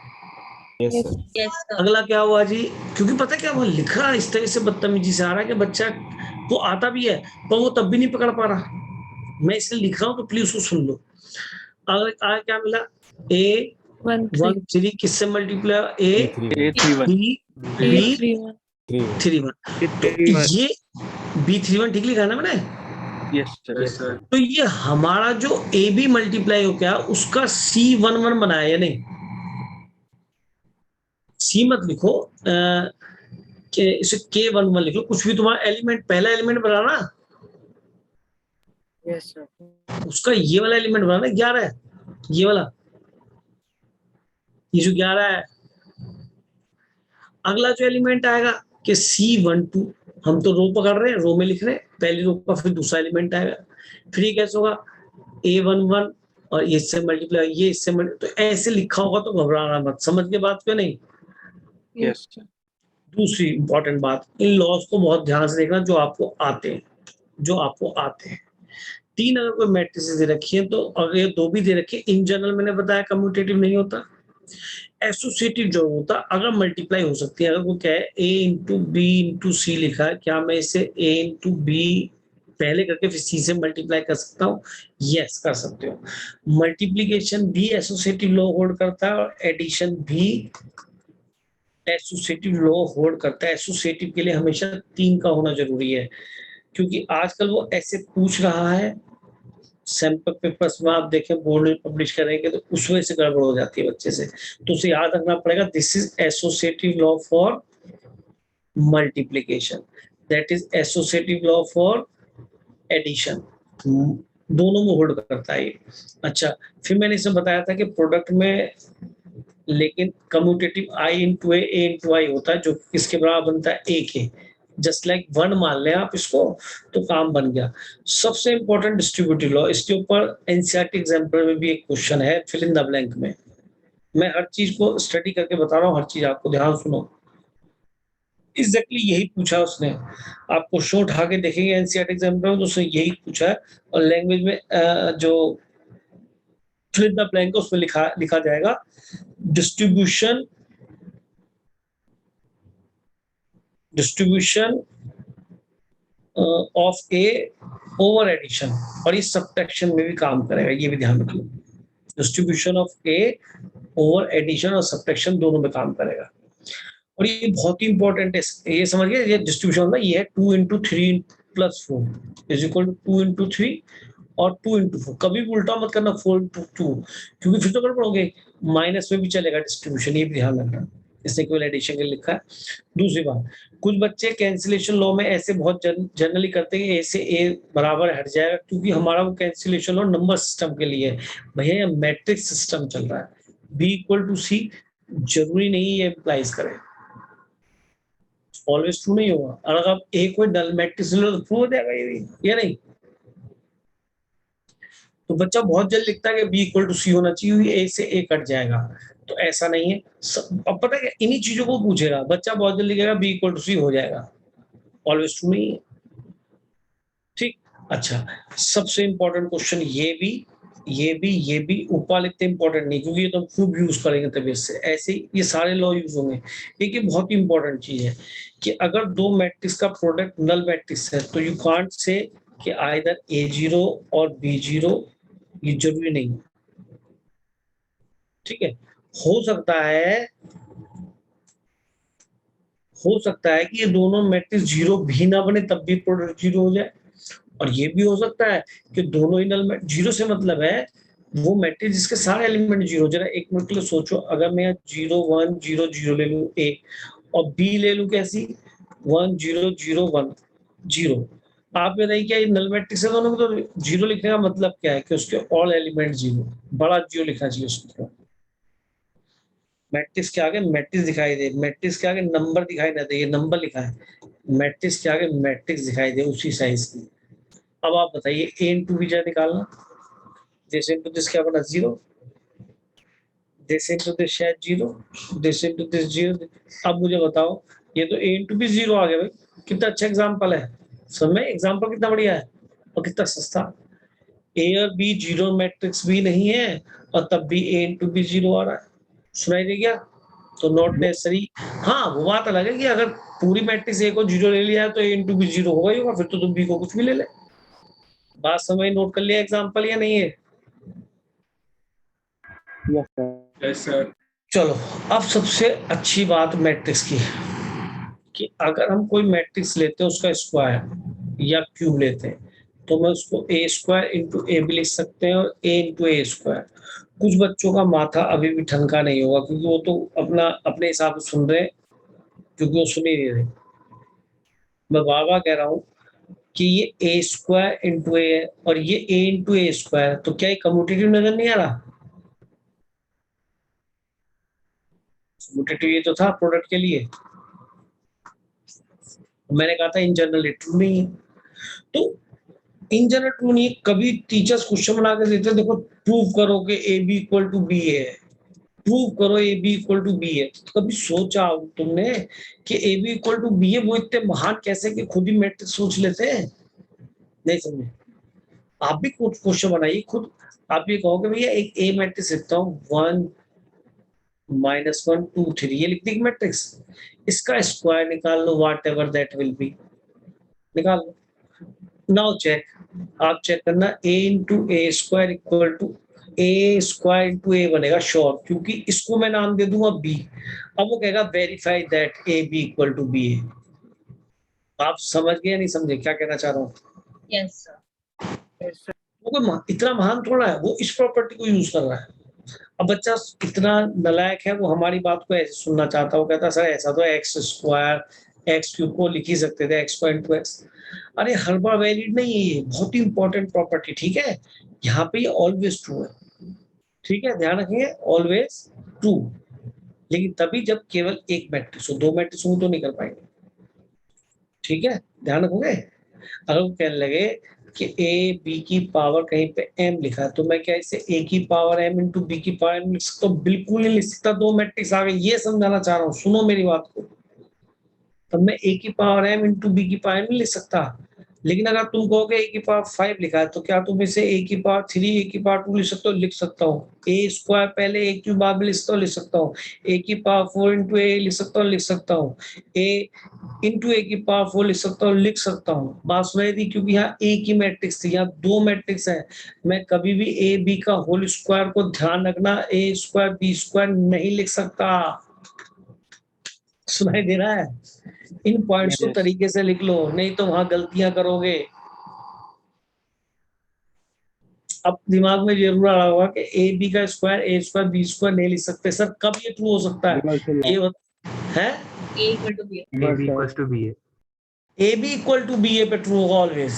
Yes, sir. Yes sir. अगला क्या हुआ जी, क्योंकि पता है क्या, वो लिख रहा इस तरह से बदतमीजी से आ रहा है कि बच्चा वो आता भी है पर वो तब भी नहीं पकड़ पा रहा, मैं इसलिए लिख रहा हूँ, तो प्लीज उसको सुन लो। अगर क्या मिला, A13 किससे मल्टीप्लाई, A31 B31, तो ये B31 ठीक लिखा है ना मैंने? Yes sir. तो ये हमारा जो AB मल्टीप्लाई हो गया उसका C11 बनाया या नहीं? C मत लिखो, इसे K11 लिख लो, कुछ भी तुम्हारा एलिमेंट, पहला एलिमेंट बना ना, यस सर। उसका ये वाला एलिमेंट बना ना, 11 है, ये वाला, ये जो 11 है। अगला जो एलिमेंट आएगा कि C12, हम तो रो पकड़ रहे हैं, रो में लिख रहे हैं, पहली रो का फिर दूसरा एलिमेंट आएगा, फिर ये कैसे होगा, A11, और ये इससे मल्टीप्लाई, ये इससे तो ऐसे लिखा होगा, तो घबराना मत, समझ के बात क्यों नहीं? Yes sir. दूसरी इंपॉर्टेंट बात, इन लॉज को बहुत ध्यान से देखना जो आपको आते हैं। 3 अगर कोई मैट्रिसेस दे रखी है, तो अगर ये 2 भी दे रखी है, इन जनरल मैंने बताया कम्यूटेटिव नहीं होता, एसोसिएटिव जो होता, अगर मल्टीप्लाई हो सकती है। अगर वो क्या है, A × B × C लिखा है, क्या मैं इसे A × B पहले करके फिर C से मल्टीप्लाई कर सकता हूँ? यस, कर सकते हो। मल्टीप्लीकेशन भी एसोसिएटिव लॉ होल्ड करता है, और एडिशन भी एसोसिएटिव लॉ होल्ड करता है। एसोसिएटिव के लिए हमेशा 3 का होना जरूरी है, क्योंकि आजकल वो ऐसे पूछ रहा है, सैंपल पेपर्स में आप देखें, बोर्ड में पब्लिश करेंगे तो उस वजह से गड़बड़ हो जाती है बच्चे से, तो उसे याद रखना पड़ेगा, this is associative law for multiplication, that is associative law for addition, दोनों में होल्ड करता है ये। अच्छा, फिर मैंने इसे बताया था कि प्रोडक्ट में लेकिन कम्यूटेटिव I × A × I होता है, जो किसके बराबर बनता है, A के, जस्ट लाइक 1 मान लें आप इसको, तो काम बन गया। सबसे इंपॉर्टेंट डिस्ट्रीब्यूटिव लॉ, इसके ऊपर एनसीईआरटी एग्जाम्पल में भी एक क्वेश्चन है, फिल इन द ब्लैंक में, मैं हर चीज को स्टडी करके बता रहा हूँ, हर चीज आपको ध्यान सुनो। एग्जैक्टली यही पूछा उसने। आप क्वेश्चन उठा के देखेंगे एनसीईआरटी एग्जाम में तो उसने यही पूछा है, और लैंग्वेज में जो फिल इन द ब्लैंक उसमें लिखा जाएगा distribution of A over addition, और ये सब्ट्रैक्शन में भी काम करेगा, ये भी ध्यान रखिए। Distribution of A over addition और सब्ट्रैक्शन दोनों में काम करेगा, और ये बहुत ही इंपॉर्टेंट है। ये समझ गए, ये डिस्ट्रीब्यूशन होता है, ये है 2 into 3 + 4 is equal to 2 into 3 और 2 into 4। कभी भी उल्टा मत करना 4 into 2, क्योंकि फिर तो गड़बड़ोगे। माइनस में भी चलेगा डिस्ट्रीब्यूशन, ये भी ध्यान रखना। इसने केवल एडिशन के लिए लिखा है। दूसरी बात, कुछ बच्चे कैंसिलेशन लॉ में ऐसे बहुत जनरली करते हैं कि ए से ए बराबर हट जाएगा, क्योंकि हमारा वो कैंसिलेशन लॉ नंबर सिस्टम के लिए है। भैया मैट्रिक्स सिस्टम चल रहा है, बी इक्वल टू सी जरूरी नहीं ये अप्लाइज करें, ऑलवेज ट्रू नहीं होगा। और अगर आप ए कोई डल मैट्रिक्स लो तो ट्रू हो जाएगा ये भी, या नहीं? तो बच्चा बहुत जल्द लिखता है कि बी इक्वल टू सी होना चाहिए, ए से ए कट जाएगा, तो ऐसा नहीं है। अब पता है इन्हीं चीजों को पूछेगा बच्चा, बहुत जल्द लिखेगा बी इक्वल टू सी हो जाएगा, ऑलवेज ट्रू नहीं है। ठीक, अच्छा, सबसे इंपॉर्टेंट क्वेश्चन ये भी ऊपर इतने इंपॉर्टेंट नहीं, क्योंकि ये तो हम खूब यूज करेंगे तबीयत से, ऐसे ये सारे लॉ यूज होंगे। एक ये बहुत ही इंपॉर्टेंट चीज है कि अगर दो मैट्रिक्स का प्रोडक्ट नल मैट्रिक्स है तो यू कांट से कि आइदर A0 और B0, ये जरूरी नहीं। ठीक है, हो सकता है कि ये दोनों मैट्रिक्स जीरो भी ना बने तब भी प्रोडक्ट जीरो हो जाए, और ये भी हो सकता है कि दोनों ही नल जीरो से मतलब है वो मैट्रिक्स जिसके सारे एलिमेंट जीरो। जरा एक मिनट के लिए सोचो, अगर मैं 0 1 0 0 ले लूं ए, और बी ले लूं कैसी 1 0 0 1 0, आप बताइए क्या ये नल मैट्रिक्स है दोनों में? तो जीरो लिखने का मतलब क्या है कि उसके ऑल एलिमेंट जीरो, बड़ा जीरो लिखना चाहिए उसको। मैट्रिक्स के आगे मैट्रिक्स दिखाई दे, मैट्रिक्स के आगे नंबर दिखाई ना दे, ये नंबर लिखा है, मैट्रिक्स के आगे मैट्रिक्स दिखाई दे उसी साइज की। अब आप बताइए ए इंटू बी जरा निकालना, दिस इंटू दिस क्या बना 0, दिस इंटू दिस शायद 0, दिस इंटू दिस 0। अब मुझे बताओ, ये तो ए इंटू बी 0 आ गया भाई, कितना अच्छा एग्जाम्पल है। समय एग्जाम्पल कितना बढ़िया है और कितना सस्ता। ए और बी जीरो मैट्रिक्स भी नहीं है, और तब भी ए इंटू बी 0 आ रहा है। सुनाई दे गया? तो नॉट नेसेसरी। हाँ, वो बात अलग है कि अगर पूरी मैट्रिक्स ए को 0 ले लिया है तो ए इंटू बी 0 होगा ही होगा, फिर तो तुम बी को कुछ भी ले ले। बात समझ नोट कर लिया एग्जाम्पल या नहीं है? Yes sir. चलो, अब सबसे अच्छी बात मैट्रिक्स की, कि अगर हम कोई मैट्रिक्स लेते हैं उसका स्क्वायर या क्यूब लेते हैं, तो मैं उसको ए स्क्वायर इंटू ए भी लिख सकते हैं और ए इंटू ए स्क्वायर। कुछ बच्चों का माथा अभी भी ठनका नहीं होगा, क्योंकि वो तो अपने हिसाब से सुन रहे हैं, क्योंकि वो सुन ही नहीं रहे। मैं बाबा कह रहा हूँ कि ये ए स्क्वायर इंटू ए है और ये ए इंटू ए स्क्वायर, तो क्या ये कम्यूटेटिव नजर नहीं आ रहा? कम्यूटेटिव ये तो था प्रोडक्ट के लिए, मैंने कहा था इन जनरल ट्रू नहीं है। तो इन जनरल ट्रू नहीं, कभी टीचर्स क्वेश्चन बना के देते, देखो प्रूव करो कि A B equal to B है, प्रूव करो A B equal to B है। तो कभी सोचा तुमने कि A B equal to B है? वो इतने महान कैसे कि खुद ही मैट्रिक्स सोच लेते हैं? नहीं समझे? आप भी कुछ क्वेश्चन बनाइए खुद, आप ये कहोगे भैया एक ए मैट्रिक्स लिखता हूँ 1 -1 2 3, ये लिख दी मैट्रिक्स, इसका स्क्वायर निकाल लो, whatever that will be, निकाल लो। नाउ चेक, आप चेक करना a into A square equal to A square into A बनेगा श्योर, क्योंकि इसको मैं नाम दे दूंगा b। अब वो कहेगा verify that A B equal to B है। आप समझ गए या नहीं समझे क्या कहना चाह रहा हूँ? Yes, sir. वो कोई इतना महान थोड़ा है, वो इस प्रॉपर्टी को यूज कर रहा है। अब बच्चा इतना नालायक है, वो हमारी बात को ऐसे सुनना चाहता है, वो कहता सर ऐसा तो एक्स स्क्वायर एक्स क्यूब को लिख ही सकते थे, एक्स स्क्वायर इंटू एक्स। अरे हर बार वैलिड नहीं है, ये बहुत ही इंपॉर्टेंट प्रॉपर्टी। ठीक है, यहाँ पे ये ऑलवेज ट्रू है। ठीक है, ध्यान रखिए, ऑलवेज ट्रू, लेकिन तभी जब केवल एक मैट्रिक्स हो, दो मैट्रिक्स हो तो नहीं कर पाएंगे। ठीक है, ध्यान रखोगे। अगर वो कहने लगे कि a b की पावर कहीं पे m लिखा है, तो मैं क्या इसे a की पावर m इंटू b की पावर m लिख सकता हूँ? बिल्कुल नहीं लिख सकता, दो मैट्रिक्स आ गए, ये समझाना चाह रहा हूँ, सुनो मेरी बात को। तब मैं a की पावर m इंटू b की पावर नहीं लिख सकता। लेकिन अगर तुम कहोगे a की पावर 5 लिखा है, तो क्या तुम इसे a की पावर 3, a की पावर 2 लिख सकते हो? लिख सकता हूँ। a स्क्वायर पहले a क्यूब बाद में लिख सकता हूँ, लिख सकता हूँ। a की पावर 4 इंटू a लिख सकता हूँ, लिख सकता हूँ। a इंटू a की पावर 4 लिख सकता हूँ, लिख सकता हूँ। बात सुनाई दी? क्योंकि यहाँ a की मैट्रिक्स थी, यहाँ दो मैट्रिक्स है। मैं कभी भी a b का होल स्क्वायर को ध्यान रखना, a स्क्वायर b स्क्वायर नहीं लिख सकता। सुनाई दे रहा है? इन पॉइंट्स को Yes. तरीके से लिख लो, नहीं तो वहां गलतियां करोगे। अब दिमाग में जरूर आ रहा होगा कि ए बी का स्क्वायर बी स्क्वायर नहीं लिख सकते सर, कब ये ट्रू हो सकता है? ये है A equal to B. AB equals to BA. A B equal to B A पे ट्रू होगा ऑलवेज,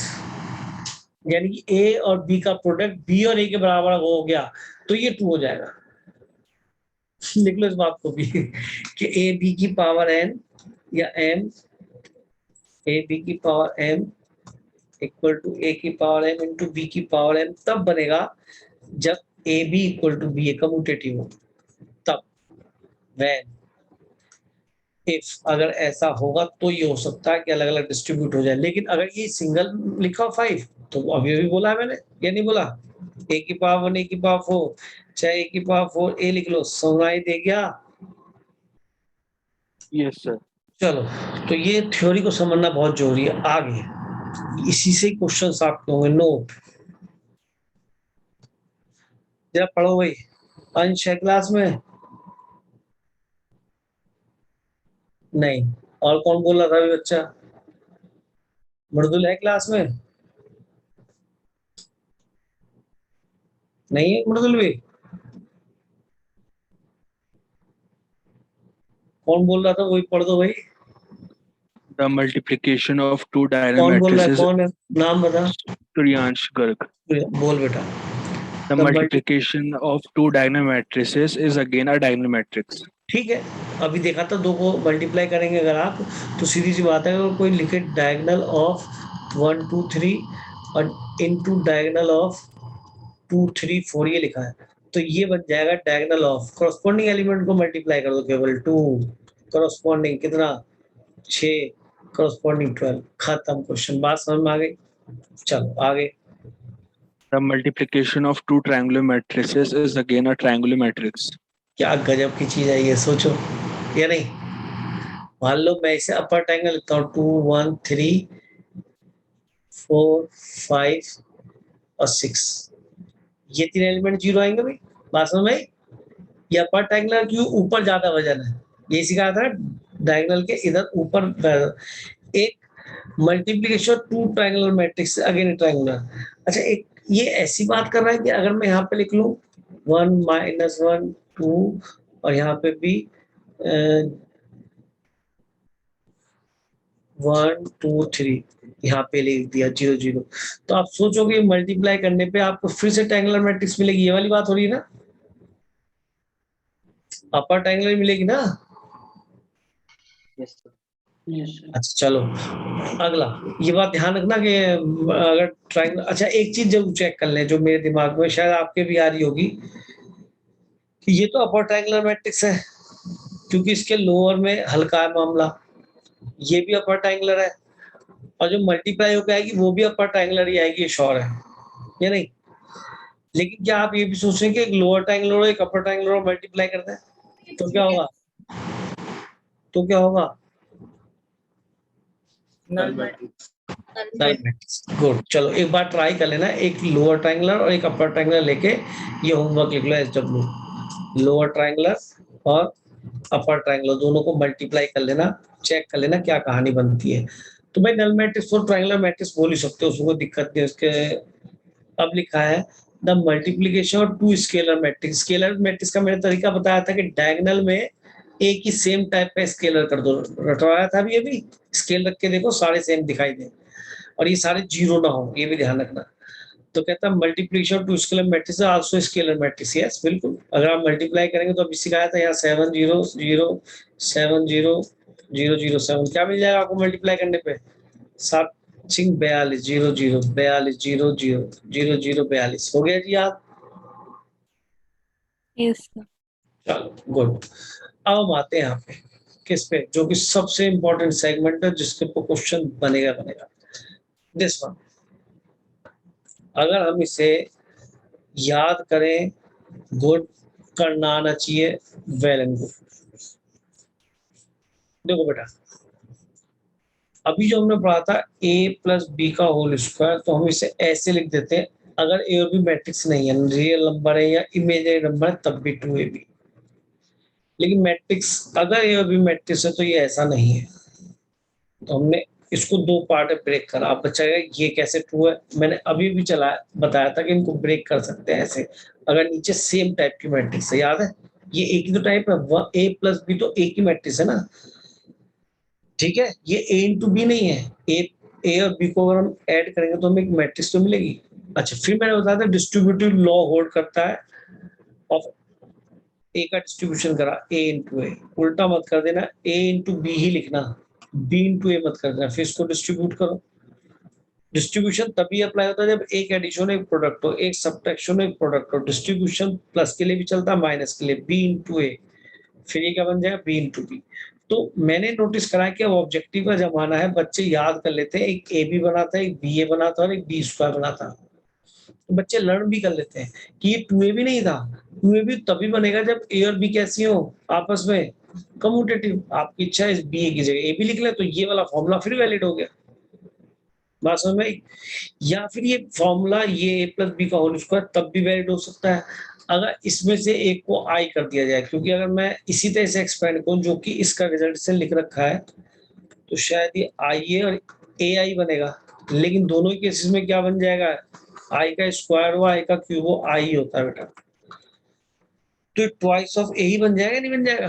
यानी कि ए और बी का प्रोडक्ट बी और ए के बराबर हो गया तो ये ट्रू हो जाएगा। लिख लो इस बात को भी कि ए बी की पावर एन या एम, ए बी की power m equal to A की पावर एम इंटू बी की पावर एम तब बनेगा जब A B equal to B A commutative हो, तब वैन इफ अगर ऐसा होगा तो ये हो सकता है कि अलग अलग डिस्ट्रीब्यूट हो जाए। लेकिन अगर ये सिंगल लिखा 5 तो अभी भी बोला है मैंने, ये नहीं बोला ए की पावर 1 ए की पावर 4, चाहे ए की पावर 4 ए लिख लो, सुनाई दे गया? Yes, sir. चलो, तो ये थ्योरी को समझना बहुत जरूरी है। आगे इसी से क्वेश्चंस आपके होंगे, नोट जरा पढ़ो भाई। अंश है क्लास में? नहीं। और कौन बोल रहा था अभी बच्चा? मृदुल है क्लास में? नहीं है मृदुल भी? कौन बोल रहा था वही पढ़ दो भाई। The multiplication of two कौन बोल रहा है? matrices. कौन है? नाम बता। Suryansh Garg. बोल बेटा। The multiplication of two diagonal matrices is again a diagonal matrix. ठीक है, अभी देखा था दो को मल्टीप्लाई करेंगे अगर आप, तो सीधी सी बात है, अगर कोई लिखे डायगोनल ऑफ 1 2 3 और इनटू डायगोनल ऑफ 2 3 4 ये लिखा है, तो ये बन जाएगा डायगोनल ऑफ, कॉरस्पॉन्डिंग एलिमेंट को मल्टीप्लाई कर दो केवल 2, कॉरस्पॉन्डिंग कितना 6, कॉरस्पॉन्डिंग 12, खत्म क्वेश्चन। बात समझ में आ गई? चलो आगे। The multiplication of two triangular matrices is again a triangular matrix. क्या गजब की चीज है ये, सोचो या नहीं? मान लो मैं इसे अपर ट्रायंगल लिखता हूँ 2 1 3 4 5 और 6, ये तीन एलिमेंट जीरो आएंगे भाई। बात समझ में आई? ये अपर ट्रायंगुलर क्यों ऊपर ज्यादा वजन है, ये सिखाया था डायगोनल के इधर ऊपर। एक multiplication two triangular matrix again triangular. अच्छा, एक ये ऐसी बात कर रहा है कि अगर मैं यहाँ पे लिख लूं 1 -1 2 और यहाँ पे भी 1 2 3 यहाँ पे लिख दिया 0 0, तो आप सोचोगे मल्टीप्लाई करने पे आपको फिर से ट्रायंगुलर मैट्रिक्स मिलेगी, ये वाली बात हो रही है ना? अपर ट्रायंगुलर मिलेगी ना? Yes, sir. अच्छा चलो अगला, ये बात ध्यान रखना कि अगर ट्रायंगल, अच्छा एक चीज जरूर चेक कर लें जो मेरे दिमाग में शायद आपके भी आ रही होगी, कि ये तो अपर ट्रायंगुलर मैट्रिक्स है क्योंकि इसके लोअर में हल्का है मामला, ये भी अपर ट्रायंगुलर है, और जो मल्टीप्लाई होकर आएगी वो भी अपर ट्रायंगुलर ही आएगी, श्योर है या नहीं? लेकिन क्या आप ये भी सोच रहे हैं कि एक लोअर ट्रायंगुलर और एक अपर ट्रायंगुलर और मल्टीप्लाई करते हैं तो क्या होगा? तो क्या होगा? Null matrix. Null matrix. Good, चलो एक बार ट्राई कर लेना, एक लोअर ट्रायंगुलर और एक अपर ट्रायंगुलर लेके ये होमवर्क लिख लो, SW लोअर ट्रायंगुलर और अपर ट्रायंगुलर दोनों को मल्टीप्लाई कर लेना, चेक कर लेना क्या कहानी बनती है। तो भाई नल मैट्रिक्स और ट्रायंगुलर मैट्रिक्स बोल ही सकते हो, उसको कोई दिक्कत नहीं। उसके अब लिखा है the multiplication of two scalar matrix. Scalar matrix का मैंने तरीका बताया था कि डायगोनल में एक ही सेम टाइप का स्केलर कर दो, रटवाया था अभी स्केल रख के देखो सारे सेम दिखाई दे, और ये सारे जीरो ना हो, ये भी ध्यान रखना। तो कहता है multiplication two scalar matrix also scalar matrix. Yes बिल्कुल, अगर आप मल्टीप्लाई करेंगे तो अभी सिखाया था यहाँ 7 0 0 7 0 0 0 7, क्या मिल जाएगा आपको मल्टीप्लाई करने पे? 7 सिंह 42 0 0 42 0 0 0 0 42 हो गया जी याद? Yes, sir. चलो गुड। अब हम आते हैं यहाँ पे किस पे, जो कि सबसे इंपॉर्टेंट सेगमेंट है जिसके ऊपर क्वेश्चन बनेगा बनेगा, दिस वन। अगर हम इसे याद करें, गुड, करना आना चाहिए, वेल एंड गुड। देखो बेटा, अभी जो हमने पढ़ा था a प्लस बी का होल स्क्वायर, तो हम इसे ऐसे लिख देते हैं, अगर ए और बी मैट्रिक्स नहीं है, रियल नंबर है या इमेजिनरी नंबर है, तब भी 2ab। लेकिन मैट्रिक्स, अगर ए और बी मैट्रिक्स है तो ये ऐसा नहीं है। तो हमने इसको दो पार्ट में ब्रेक करा। आप बच्चा ये कैसे ट्रू है, मैंने अभी भी बताया था कि इनको ब्रेक कर सकते हैं ऐसे, अगर नीचे सेम टाइप की मैट्रिक्स है। याद है, ये एक ही तो टाइप है, a प्लस बी तो एक ही मैट्रिक्स है ना, ठीक है। ये a इंटू बी नहीं है, ए और बी को अगर हम ऐड करेंगे तो हमें एक मैट्रिक्स तो मिलेगी। अच्छा, फिर मैंने बताया था डिस्ट्रीब्यूटिव लॉ होल्ड करता है ऑफ ए का डिस्ट्रीब्यूशन करा, a इंटू ए, उल्टा मत कर देना, a इंटू बी ही लिखना, b इंटू ए मत कर देना, फिर इसको डिस्ट्रीब्यूट करो। डिस्ट्रीब्यूशन तभी अप्लाई होता है जब एक एडिशन एक प्रोडक्ट हो, एक सब्ट्रैक्शन एक प्रोडक्ट हो। डिस्ट्रीब्यूशन प्लस के लिए भी चलता है, माइनस के लिए, b इंटू ए, फिर ये क्या बन जाएगा, b इंटू बी। तो मैंने नोटिस करा कि अब ऑब्जेक्टिव का जमाना है, बच्चे याद कर लेते हैं, एक ए बी बनाता है, एक बी ए बनाता है और एक बी स्क्वायर बनाता है। तो बच्चे लर्न भी कर लेते हैं कि ये 2ab नहीं था, 2ab तभी बनेगा जब ए और बी कैसी हो आपस में कम्यूटेटिव। आपकी इच्छा है इस बी ए की जगह ए बी लिख ले, तो ये वाला फॉर्मूला फिर वैलिड हो गया, बात समझ में आई? या फिर ये फॉर्मूला, ये ए प्लस बी का होल स्क्वायर तब भी वैलिड हो सकता है अगर इसमें से एक को आई कर दिया जाए। क्योंकि अगर मैं इसी तरह से एक्सपेंड करूं जो कि इसका रिजल्ट से लिख रखा है, तो शायद ये आई ए और ए आई बनेगा। लेकिन दोनों ही केसेस में क्या बन जाएगा, आई का स्क्वायर हो, आई का क्यूब हो, आई ही होता है बेटा। तो ट्वाइस ऑफ ए ही बन जाएगा, नहीं बन जाएगा?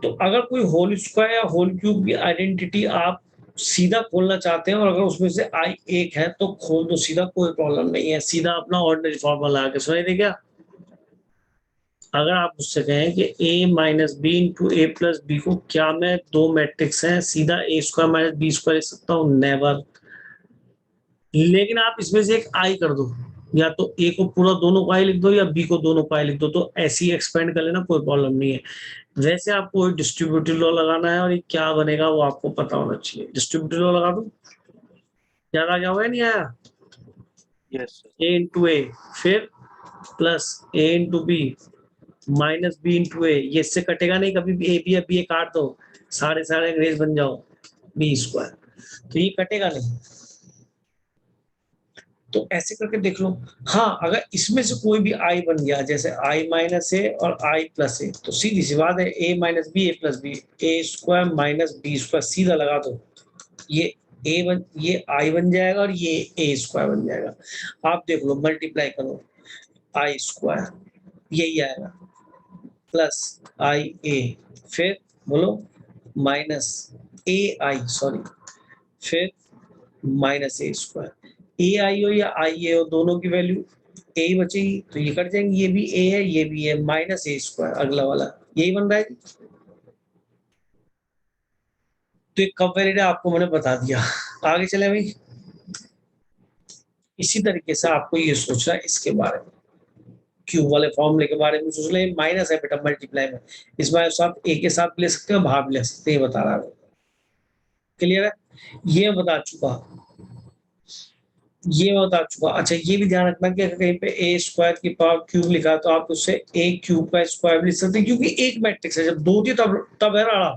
तो अगर कोई होल स्क्वायर या होल क्यूब की आइडेंटिटी आप सीधा खोलना चाहते हैं और अगर उसमें से आई एक है तो खोल दो सीधा, कोई प्रॉब्लम नहीं है, सीधा अपना ऑर्डिनरी फॉर्मूला लगा के सुनाई दे क्या? अगर आप मुझसे कहें कि a minus B into A plus B को क्या मैं दो मैट्रिक्स हैं सीधा A square minus B square लिख सकता हूँ? नेवर। लेकिन आप इसमें से एक आई कर दो, या तो ए को पूरा दोनों को आई लिख दो या बी को दोनों को आई लिख दो, तो ऐसे ही एक्सपेंड कर लेना, कोई प्रॉब्लम नहीं है। वैसे आपको डिस्ट्रीब्यूटिव लॉ लगाना है और ये क्या बनेगा वो आपको पता होना चाहिए। डिस्ट्रीब्यूटिव लॉ लगा दो, याद आ गया हुआ नहीं आया? Yes, sir. A into A, फिर plus A into B minus B into A, ये इससे कटेगा नहीं कभी भी, ए बी या बी ए काट दो, सारे सारे अंग्रेज बन जाओ, बी स्क्वायर, तो ये कटेगा नहीं। तो ऐसे करके देख लो। हाँ, अगर इसमें से कोई भी आई बन गया, जैसे आई माइनस ए और आई प्लस ए, तो सीधी सी बात है ए माइनस बी ए प्लस बी, ए स्क्वायर माइनस बी स्क्वायर सीधा लगा दो, ये आई बन जाएगा और ये ए स्क्वायर बन जाएगा। आप देख लो, मल्टीप्लाई करो, आई स्क्वायर यही आएगा, प्लस आई ए, फिर बोलो माइनस ए आई, सॉरी, फिर माइनस ए स्क्वायर। ए आई हो या आई ए हो, दोनों की वैल्यू ए ही बचेगी, तो ये कट जाएंगे, ये भी ए है ये भी है, माइनस ए स्क्वायर अगला वाला, यही बन रहा है। तो एक कब वैलिड है आपको मैंने बता दिया। आगे चले भाई, इसी तरीके से आपको ये सोचना है इसके बारे में, क्यूब वाले फॉर्मूले के बारे में सोच ले। माइनस है बेटा मल्टीप्लाई में, इसमें आप ए के साथ ले सकते हो, भाग ले सकते हैं, बता रहा हूँ। क्लियर है? ये बता चुका, ये बता चुका। अच्छा, ये भी ध्यान रखना कि अगर कहीं पे ए स्क्वायर की पावर क्यूब लिखा तो आप उससे ए क्यूब का स्क्वायर भी लिख सकते हैं, क्योंकि एक मैट्रिक्स है। जब दो थी तब है रहा।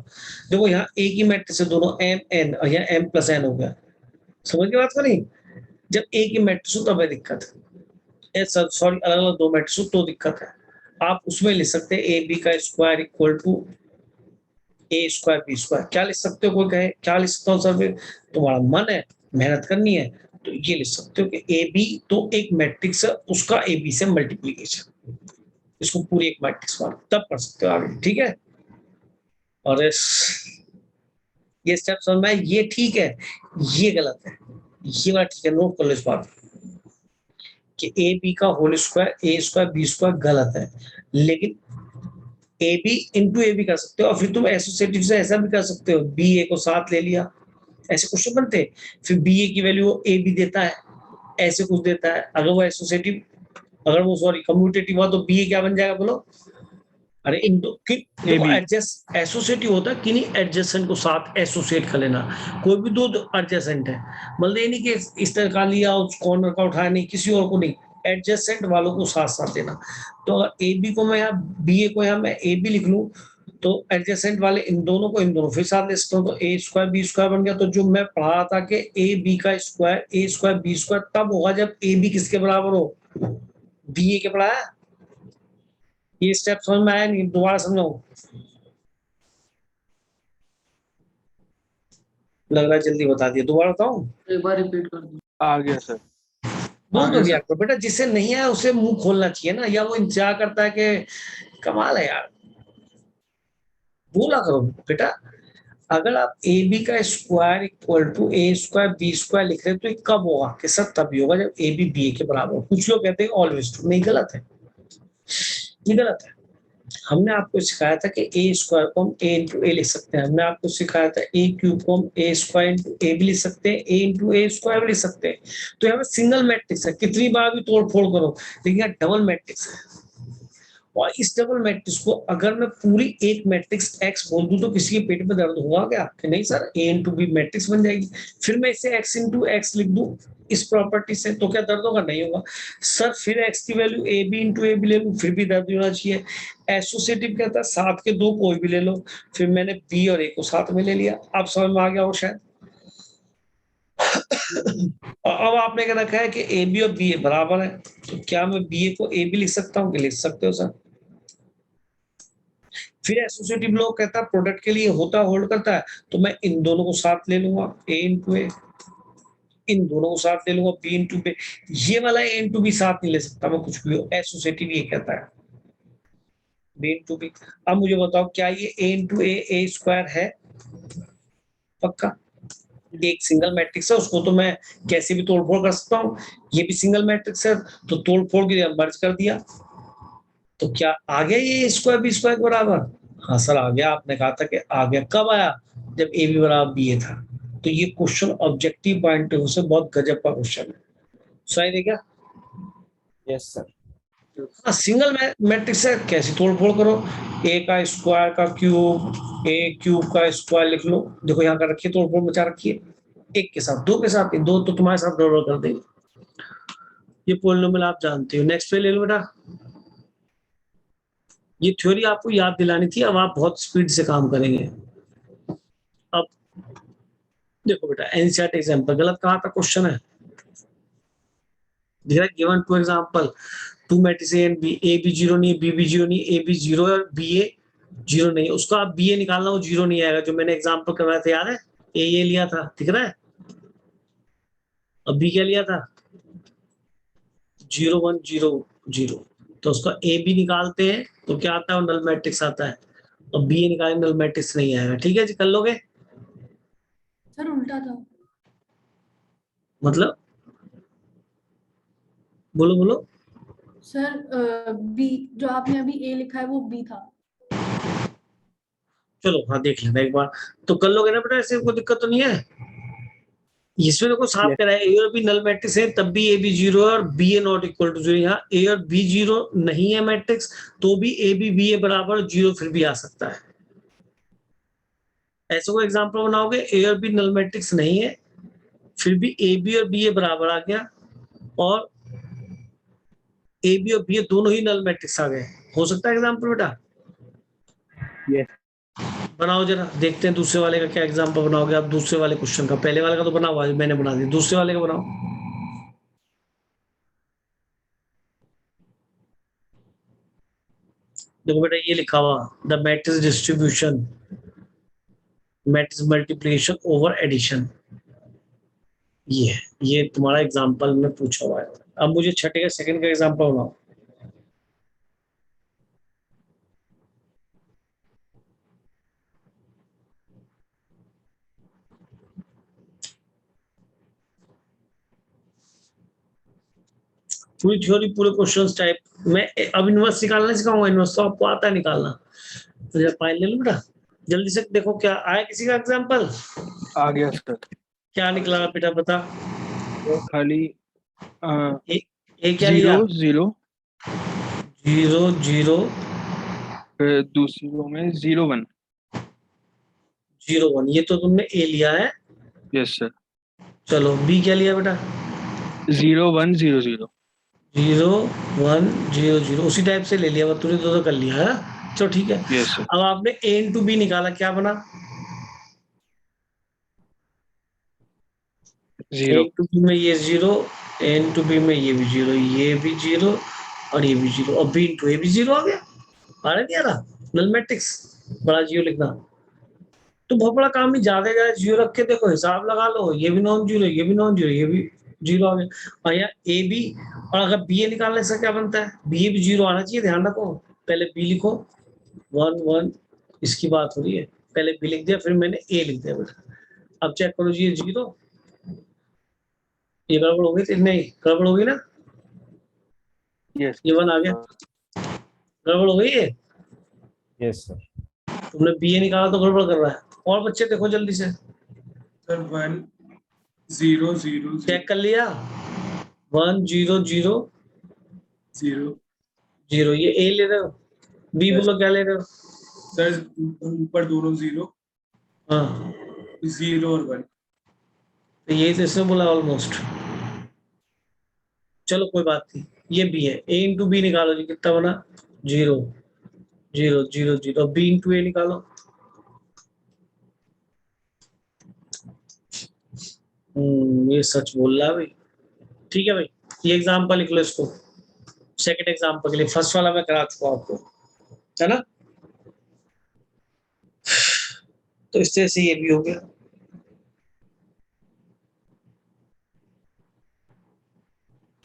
देखो यहाँ एक ही मैट्रिक्स है दोनों, एम एन, और यहाँ एम प्लस एन हो गया। समझ के बात करी? जब एक ही मैट्रिक्स हो तब है दिक्कत, सॉरी अलग अलग दो मैट्रिक्स हो तो दिक्कत है। आप उसमें लिख सकते हैं ए बी का square equal to A square B square. क्या लिख सकते हो? कोई कहे क्या लिख सकता हूँ सर? फिर तुम्हारा मन है, मेहनत करनी है तो ये लिख सकते हो कि ए बी तो एक मैट्रिक्स है, उसका ए बी से मल्टीप्लीकेशन, इसको पूरी एक मैट्रिक्स मान, तब कर सकते हो आगे, ठीक है? और ये स्टेप समझ में, ये ठीक है, ये गलत है, ये बात ठीक है, नोट कर लो इस बात कि ए बी का whole square A square B square गलत है, लेकिन A B into A B कर सकते हो, और फिर तुम एसोसिएटिव से ऐसा भी कर सकते हो, बी ए को साथ ले लिया, ऐसे क्वेश्चन बनते हैं। फिर बी ए की वैल्यू ए बी देता है, ऐसे कुछ देता है। अगर वो एसोसिएटिव, अगर वो सॉरी कम्यूटेटिव हुआ तो बी ए क्या बन जाएगा बोलो? अरे इन दो कि देखो AB. एडजस्ट एसोसिएटिव होता है, किन्हीं एडजेसेंट को साथ एसोसिएट कर लेना। कोई भी दो एडजेसेंट है, मतलब ये नहीं कि इस तरह का लिया उस कॉर्नर का उठाया, नहीं, किसी और को नहीं, एडजेसेंट वालों को साथ साथ देना। तो अगर ए बी को मैं यहाँ बी ए को यहाँ मैं ए बी लिख लूँ, तो एडजेसेंट वाले इन दोनों फिर साथ ले सकता हूँ, तो ए स्क्वायर बी स्क्वायर बन गया। तो जो मैं पढ़ा रहा था कि ए बी का square A square B square तब होगा जब ए बी किसके बराबर हो? बी ए के पढ़ाया। ये स्टेप समझ में आया नहीं? दोबारा समझाऊं? लग रहा है जल्दी बता दिया, दोबारा बताऊं? एक बार रिपीट कर दो। आ गया सर. बोल दो आगे यार, तो बेटा जिससे नहीं आया उसे मुंह खोलना चाहिए ना, या वो इंतजार करता है कि कमाल है यार, बोला करो बेटा। अगर आप ए बी का square equal to A square B square लिख रहे हैं तो ये कब होगा? कि सर तभी होगा जब ए बी बी ए के बराबर हो। कुछ लोग कहते हैं ऑलवेज ट्रू, नहीं, गलत है, ये गलत है। हमने आपको सिखाया था कि ए स्क्वायर को हम ए इंटू ए लिख सकते हैं। हमने आपको सिखाया था ए क्यूब को हम ए स्क्वायर इंटू ए भी लिख सकते हैं, ए इंटू ए स्क्वायर भी लिख सकते हैं। तो यहाँ पे सिंगल मैट्रिक्स है, कितनी बार भी तोड़ फोड़ करो, लेकिन यहाँ डबल मैट्रिक्स है। और इस डबल मैट्रिक्स को अगर मैं पूरी एक मैट्रिक्स एक्स बोल दूं तो किसी के पेट में दर्द होगा क्या? कि नहीं सर, ए इंटू बी मैट्रिक्स बन जाएगी। फिर मैं इसे एक्स इंटू एक्स लिख दूं इस प्रॉपर्टी से, तो क्या दर्द होगा? नहीं होगा। सर फिर एक्स की value A B into A B ले लूं, फिर भी दर्द होना चाहिए। एसोसिएटिव कहता है साथ के दो कोई भी ले लो, फिर मैंने बी और ए को साथ में ले लिया। अब समझ में आ गया हो शायद। अब आपने कह रखा है कि ए बी और बी ए बराबर है, तो क्या मैं बी ए को ए बी लिख सकता हूँ? कि लिख सकते हो सर। फिर एसोसिएटिव लॉ कहता है प्रोडक्ट के लिए होता होल्ड करता है, तो मैं इन दोनों को साथ ले लूंगा, ए इंटू ए, इन दोनों को साथ ले लूंगा, बी इंटू बी। ये वाला ए इंटू बी साथ नहीं ले सकता मैं, कुछ भी हो। एसोसिएटिव ये कहता है बी इंटू बी। अब मुझे बताओ क्या ये ए इंटू ए स्क्वायर है? पक्का। एक सिंगल मैट्रिक्स है, उसको तो मैं कैसे भी तोड़फोड़ कर सकता हूँ। ये भी सिंगल मैट्रिक्स है, तो तोड़फोड़ के लिए मर्ज कर दिया। तो क्या आ गया ये स्क्वायर बी स्क्वायर बराबर? हाँ सर आ गया। आपने कहा था कि आ गया, कब आया? जब ए बी बराबर बी ए था। तो ये question objective point of view से बहुत गजब का क्वेश्चन है। सही है क्या? Yes sir. हाँ, सिंगल मैट्रिक्स है, कैसे तोड़फोड़ करो। ए का स्क्वायर का क्यूब, ए क्यूब का स्क्वायर लिख लो। देखो यहाँ का रखिए, तोड़फोड़ मचा रखिए। एक के साथ, दो के साथ, दो तो तुम्हारे साथ गड़बड़ कर देंगे। ये पॉलिनोमियल आप जानते हो। नेक्स्ट पे ले लो बेटा। ये थ्योरी आपको याद दिलानी थी, अब आप बहुत स्पीड से काम करेंगे। अब देखो बेटा, एनसीईआरटी एग्जांपल गलत कहा था क्वेश्चन है। Given two example, two matrix A and B, A B zero नहीं है, बी बी जीरो नहीं है, ए बी जीरो है और बी ए जीरो नहीं है। उसका आप बी ए निकालना, वो जीरो नहीं आएगा। जो मैंने एग्जांपल करवाया था याद है? ए ये लिया था, दिख रहा है? अब बी क्या लिया था? 0 1 0 0। तो उसका ए बी निकालते हैं तो क्या आता है? नल मैट्रिक्स आता है। और बी ए निकालेंगे, नल मैट्रिक्स नहीं आएगा। ठीक है जी, कर लोगे? सर उल्टा था। मतलब बोलो बोलो। सर बी जो आपने अभी ए लिखा है वो बी था। चलो हाँ देख लेना एक बार, तो कर लोगे ना बेटा? ऐसे कोई दिक्कत तो नहीं है? इसमें देखो साफ कह रहा है ए और बी नल मैट्रिक्स है, तब भी ए बी जीरो है और B A not equal to zero. यहाँ ए और बी जीरो नहीं है मैट्रिक्स, तो भी ए बी बी ए बराबर जीरो फिर भी आ सकता है। ऐसे कोई एग्जांपल बनाओगे ए और बी नल मैट्रिक्स नहीं है, फिर भी ए बी और बी ए बराबर आ गया, और ए बी और बी ए दोनों ही नल मैट्रिक्स आ गए। हो सकता है एग्जांपल बेटा? Yes. बनाओ जरा, देखते हैं दूसरे वाले का क्या एग्जांपल बनाओगे आप। दूसरे वाले क्वेश्चन का, पहले वाले का तो बनाओ, आज मैंने बना दिया। दूसरे वाले का बनाओ। देखो बेटा ये लिखा हुआ, the matrix distribution, matrix multiplication over addition. ये तुम्हारा एग्जांपल में पूछा हुआ है। अब मुझे छठे का सेकंड का एग्जांपल बनाओ। पूरी थ्योरी, पूरे क्वेश्चंस टाइप। मैं अब इनवर्स निकालना सिखाऊंगा। इनवर्स तो आपको आता है निकालना। तो जरा फाइल ले लो बेटा जल्दी से। देखो क्या आया किसी का एग्जांपल? आ गया सर। क्या निकला बेटा बता? खाली ए क्या लिया? 0 0, 0 0 फिर दूसरी रो में 0 1। 0 1, ये तो तुमने ए लिया है। Yes sir. चलो बी क्या लिया बेटा? 0 1 0 0। 0 1 0 0, उसी टाइप से ले लिया, बस तूने तो कर लिया है। चलो ठीक है। Yes sir. अब आपने ए इंटू बी निकाला, क्या बना? ए 0। इंटू बी में ये 0, ए इंटू बी में ये भी 0, ये भी 0 और ये भी 0, और बी इंटू ए भी 0 आ गया। आ रहा नहीं आ रहा? नल मैट्रिक्स बड़ा जीरो लिखना तो बहुत बड़ा काम ही, ज्यादा ज्यादा जीरो रख के देखो, हिसाब लगा लो, ये भी नॉन जीरो, ये भी नॉन जीरो, ये भी जीरो आ गया। और यहाँ ए बी, और अगर बी ए निकालने से क्या बनता है? बी ए भी जीरो आना चाहिए, ध्यान रखो। पहले बी लिखो 1 1, इसकी बात हो रही है। पहले बी लिख दिया, फिर मैंने ए लिख दिया बेटा। अब चेक करो जी, ये जीरो, ये गड़बड़ हो गई थी? नहीं गड़बड़ हो गई ना, यस ये 1 आ गया, गड़बड़ हो गई है। Yes sir. तुमने बी ए निकाला तो गड़बड़ कर रहा है। और बच्चे देखो जल्दी से, सर 1 0 0 चेक कर लिया? 1 0 0 0 0, ये ए ले रहे हो, बी Yes. बोलो क्या ले रहे हो? सर ऊपर दोनों 0 हाँ 0 और 1। तो यही तो इसने बोला ऑलमोस्ट। चलो कोई बात नहीं, ये बी है। ए इंटू बी निकालो जी, कितना बना? 0 0 0 0, बी इंटू ए निकालो। ये सच बोल रहा है भाई। ठीक है भाई, ये एग्जाम्पल लिख लो इसको, सेकंड एग्जाम्पल के लिए। फर्स्ट वाला मैं करा चुका हूं आपको, है ना? तो इस तरह से ये भी हो गया।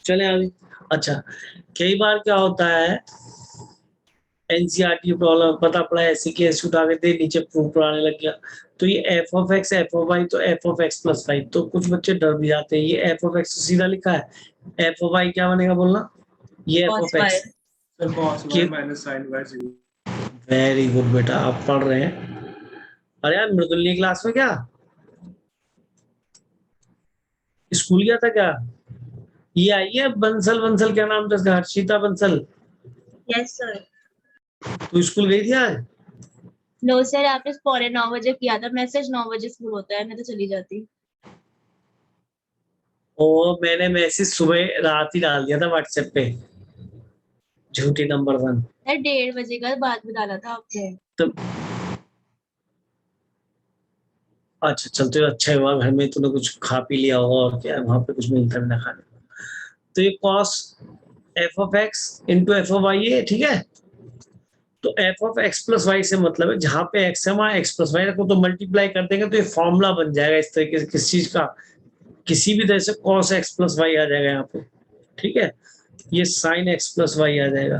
चले आगे। अच्छा, कई बार क्या होता है, एनसीईआरटी प्रॉब्लम पता पड़ा, ऐसे केस उठा के दे, नीचे प्रूफ पढ़ाने लग गया। तो ये F of X F of Y, तो F of x plus Y, तो कुछ बच्चे डर भी जाते हैं। ये एफ ऑफ एक्स तो सीधा लिखा है, एफ ऑफ वाई क्या बनेगा बोलना? ये F Cos of x. y. Sir cos y कि- minus sin y 0। Very good बेटा, आप पढ़ रहे हैं। अरे यार मृदुल्य क्लास में क्या स्कूल गया था क्या? ये आई है बंसल, बंसल क्या नाम था इसका, हर्षिता बंसल। Yes sir. तू स्कूल गई थी आज? No sir, आपने 9:15 किया था मैसेज, 9 बजे स्कूल होता है, मैं तो चली जाती। और मैंने मैसेज सुबह रात ही डाल दिया था व्हाट्सएप पे, झूठी नंबर 1। सर 1:30 बजे का बाद में डाला था आपने। तो अच्छा चल, तो अच्छा हुआ घर में तूने कुछ खा पी लिया होगा, और क्या वहां पे कुछ मिलता भी ना खाने को। तो ये कॉस f of x into f of y है, ठीक है? तो F of x plus y से मतलब है जहां पे एक्स है वहां एक्स प्लस वाई रखो, तो मल्टीप्लाई कर देंगे तो ये फॉर्मूला बन जाएगा इस तरीके से, किस चीज का, किसी भी तरह से कॉस एक्स प्लस वाई आ जाएगा यहाँ पे, ठीक है? ये साइन एक्स प्लस वाई आ जाएगा।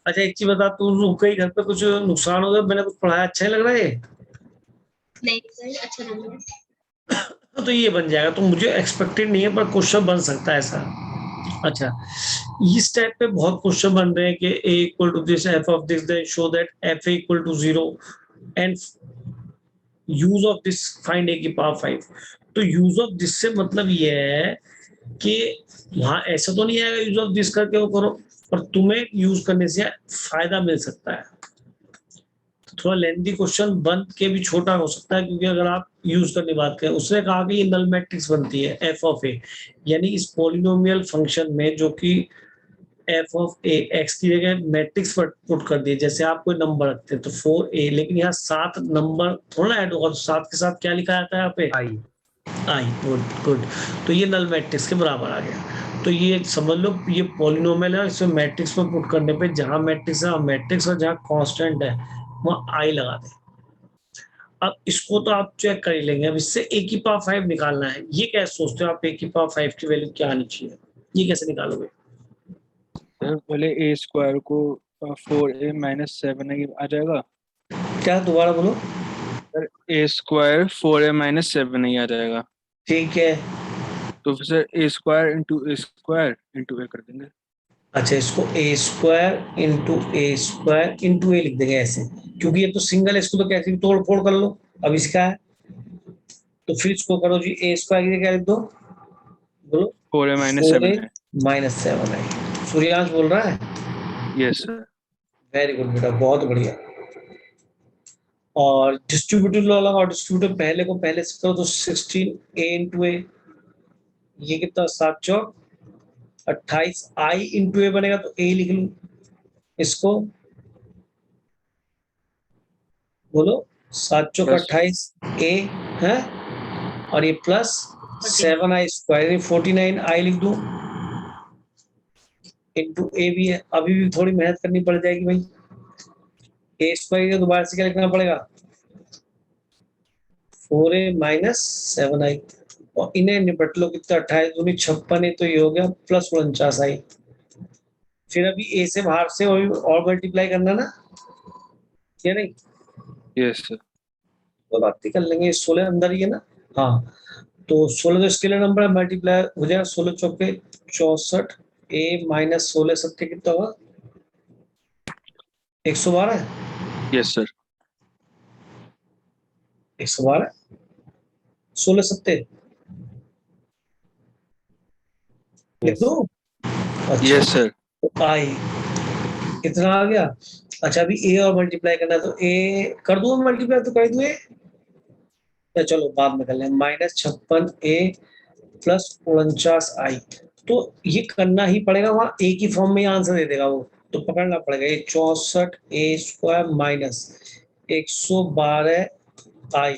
अच्छा एक चीज बता, तू रुक गई घर पे, कुछ नुकसान हो गया? मैंने कुछ पढ़ाया अच्छा नहीं लग रहा है? नहीं सर, अच्छा लग रहा है। तो ये बन जाएगा, तो मुझे एक्सपेक्टेड नहीं है पर क्वेश्चन बन सकता है ऐसा। अच्छा, इस टाइप पे बहुत क्वेश्चन बन रहे हैं कि a equal to this f of this, then show that f A equal to 0 and use of this find a की पावर 5। तो यूज ऑफ दिस से मतलब ये है कि वहां ऐसा तो नहीं आएगा यूज ऑफ दिस करके वो करो, पर तुम्हें यूज करने से फायदा मिल सकता है। थोड़ा लेंथी क्वेश्चन बन के भी छोटा हो सकता है, क्योंकि अगर आप यूज करने की बात करें, उसने कहा कि ये नल मैट्रिक्स बनती है एफ ऑफ ए, यानी इस पॉलिनोमियल फंक्शन में जो कि एफ ऑफ ए एक्स की जगह मैट्रिक्स पर पुट कर दिए, जैसे आप कोई नंबर रखते हैं तो 4a, लेकिन यहाँ 7 नंबर थोड़ा ऐड होगा, तो 7 के साथ क्या लिखा जाता है यहाँ पे? आई। गुड गुड, तो ये नल मैट्रिक्स के बराबर आ गया। तो ये समझ लो ये पॉलिनोमियल है, इसमें मैट्रिक्स पर पुट करने पे जहां मैट्रिक्स है मैट्रिक्स, और जहां कांस्टेंट है वहां आई लगा दे। अब इसको तो आप चेक कर ही लेंगे। अब इससे a की पावर 5 निकालना है, ये कैसे सोचते हो आप? a की पावर 5 की वैल्यू क्या आनी चाहिए, ये कैसे निकालोगे? सर पहले ए स्क्वायर को 4a माइनस 7a आ जाएगा। क्या दोबारा बोलो? सर ए स्क्वायर 4a माइनस 7a आ जाएगा। ठीक है, तो फिर सर ए स्क्वायर इंटू ए कर देंगे। अच्छा इसको ए स्क्वायर इंटू ए लिख देंगे ऐसे, क्योंकि ये तो सिंगल है, इसको तो कैसे भी तोड़ फोड़ कर लो। अब इसका है तो फिर इसको करो जी, ए स्क्वायर की क्या लिख दो, बोलो 4a minus 7 है। माइनस 7 आई। सूर्यांश बोल रहा है, यस सर। वेरी गुड बेटा, बहुत बढ़िया। और डिस्ट्रीब्यूटिव लॉ लगाओ, डिस्ट्रीब्यूटिव पहले को पहले से करो तो 16a इंटू ए, ये कितना 7 चौक 28, आई इंटू ए बनेगा तो ए लिख लूं इसको, बोलो 7 चौक Plus 28 ए है, और ये प्लस 7 आई स्क्वायर 49 आई लिख दूं इंटू ए भी है। अभी भी थोड़ी मेहनत करनी पड़ जाएगी भाई, ए स्क्वायर दोबारा से क्या लिखना पड़ेगा 4a माइनस 7i, और इन्हें निपट लो, कितना 28 दूनी 56 है, तो ये हो गया प्लस 49 आई। फिर अभी ए से बाहर से और मल्टीप्लाई करना ना, या नहीं, यस सर। तो बात कर लेंगे, 16 अंदर ही है ना, हाँ, तो 16 तो स्केलर नंबर है, मल्टीप्लाई हो जाएगा 16 चौके 64, ए माइनस 16 सत्ते कितना होगा 112, यस सर। 112 16 सत्ते लिख दो। अच्छा, यस सर। तो आई कितना आ गया। अच्छा, अभी ए और मल्टीप्लाई करना है, तो ए कर दूं मल्टीप्लाई, तो कर दूं या चलो बाद में कर लें, माइनस 56 ए प्लस 49 आई, तो ये करना ही पड़ेगा, वहां ए की फॉर्म में आंसर दे देगा वो, तो पकड़ना पड़ेगा, ये 64 ए स्क्वायर माइनस 112 आई,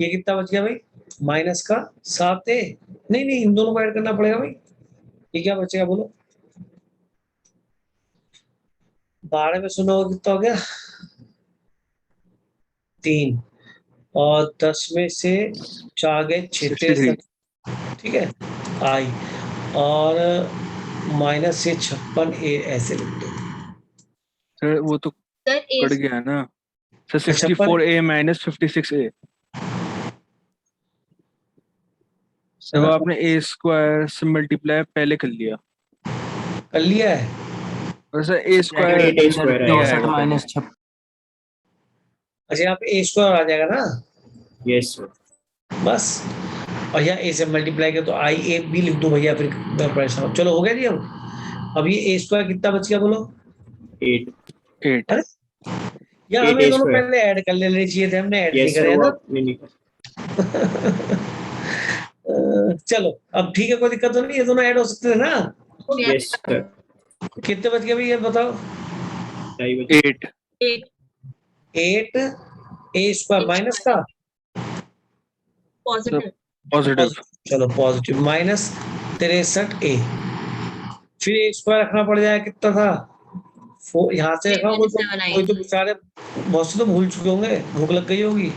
ये कितना बच गया भाई माइनस का 7 ए, नहीं नहीं इन दोनों को ऐड करना पड़ेगा भाई, ये क्या बचेगा बोलो, 12 में सुना होगा कितना हो गया 3, और 10 में से 4 गए 63। ठीक है आई, और माइनस से 56 ए ऐसे लिख दो सर वो तो सर ए कट गया ना sir, 56 64a minus 56a। Sir वो आपने ए स्क्वायर से मल्टीप्लाई पहले कर लिया, कर लिया है, और sir A square A square है। 64 माइनस अच्छा यहाँ पे ए स्क्वायर आ जाएगा ना, यस सर। बस, और यहाँ ए से मल्टीप्लाई किया तो आई ए भी लिख दो भैया, फिर मैं परेशान हूँ। चलो हो गया जी, अब ये ए स्क्वायर कितना बच गया बोलो 8 अरे यार, Eight हमें A दोनों square। पहले ऐड कर लेने चाहिए थे, हमने ऐड नहीं यस करे सर, ना। नहीं चलो अब ठीक है, कोई दिक्कत तो नहीं, ये दोनों ऐड हो सकते थे ना। हो गया यस सर। कितने बच गए भाई ये बताओ, 8 8 ए स्क्वायर माइनस का पॉजिटिव पॉजिटिव, चलो पॉजिटिव माइनस 63 ए, फिर ए स्क्वायर रखना पड़ जाएगा, कितना था यहाँ से रखा, कोई तो बेचारे बहुत से तो भूल चुके होंगे, भूख लग गई होगी,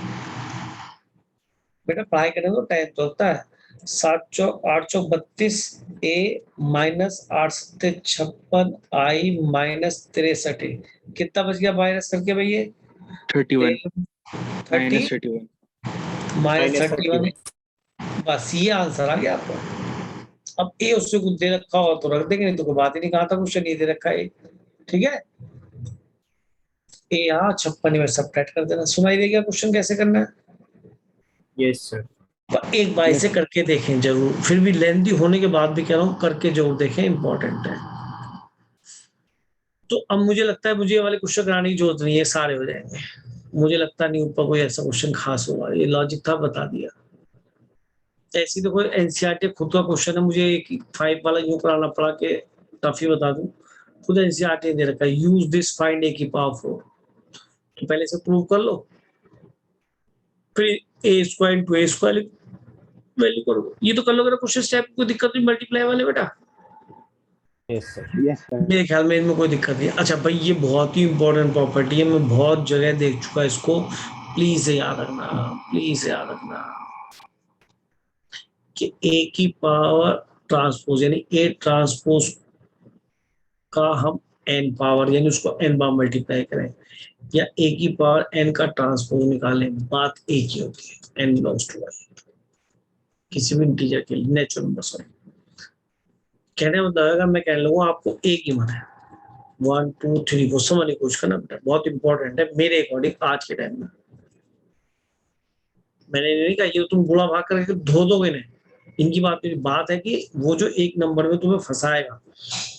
बेटा पढ़ाई करने को टाइम तो लगता है। 7 चौक 8 चौक 32 ए माइनस 8 सत्ते 56 आई माइनस 63 ए, कितना बच गया माइनस करके भाई ये 31 30 माइनस 31। माइनस 31, बस ये आंसर आ गया आपका। अब ए उससे कुछ दे रखा हो तो रख देंगे, नहीं तो कोई बात ही नहीं, कहा था क्वेश्चन नहीं दे रखा है, ठीक है। ए यहाँ 56 में सब्ट्रैक्ट कर देना, सुनाई देगा क्वेश्चन कैसे करना है, यस सर। पर एक बार इसे करके देखें जरूर, फिर भी लेंथी होने के बाद भी कह रहा हूँ करके जरूर देखें, इंपॉर्टेंट है। तो अब मुझे लगता है मुझे ये वाले क्वेश्चन कराने की जरूरत नहीं है, सारे हो जाएंगे, मुझे लगता नहीं ऊपर कोई ऐसा क्वेश्चन खास होगा, ये लॉजिक था बता दिया। ऐसी तो कोई एनसीईआरटी खुद का क्वेश्चन है, मुझे एक 5 वाला यूं कराना पड़ा के टफ ही बता दूं, खुद एनसीईआरटी दे रखा है, यूज दिस फाइंड ए की पावर 4, तो पहले से प्रूव कर लो, फिर ए square into A square value करो, ये तो कर लोगे ना क्वेश्चन टाइप, कोई दिक्कत नहीं मल्टीप्लाई वाले बेटा, यस सर। मेरे ख्याल में इनमें कोई दिक्कत नहीं। अच्छा भाई ये बहुत ही इंपॉर्टेंट प्रॉपर्टी है, मैं बहुत जगह देख चुका इसको, प्लीज से याद रखना, प्लीज से याद रखना कि ए की पावर ट्रांसपोज यानी ए ट्रांसपोज का हम एन पावर यानी उसको एन बार मल्टीप्लाई करें, या ए की पावर एन का ट्रांसपोज निकालें, बात एक ही होती है, एन बिलोंग्स टू वाई, किसी भी इंटीजर के लिए, नेचुरल नंबर सॉरी, कहने मतलब अगर मैं कह लूंगा आपको एक ही मन है 1 2 3 वो समझने की कोशिश करना बेटा, बहुत इंपॉर्टेंट है मेरे अकॉर्डिंग आज के टाइम में। मैंने नहीं कहा ये तुम गुणा भाग करके धो दोगे नहीं, इनकी बात है कि वो जो एक नंबर में तुम्हें फंसाएगा,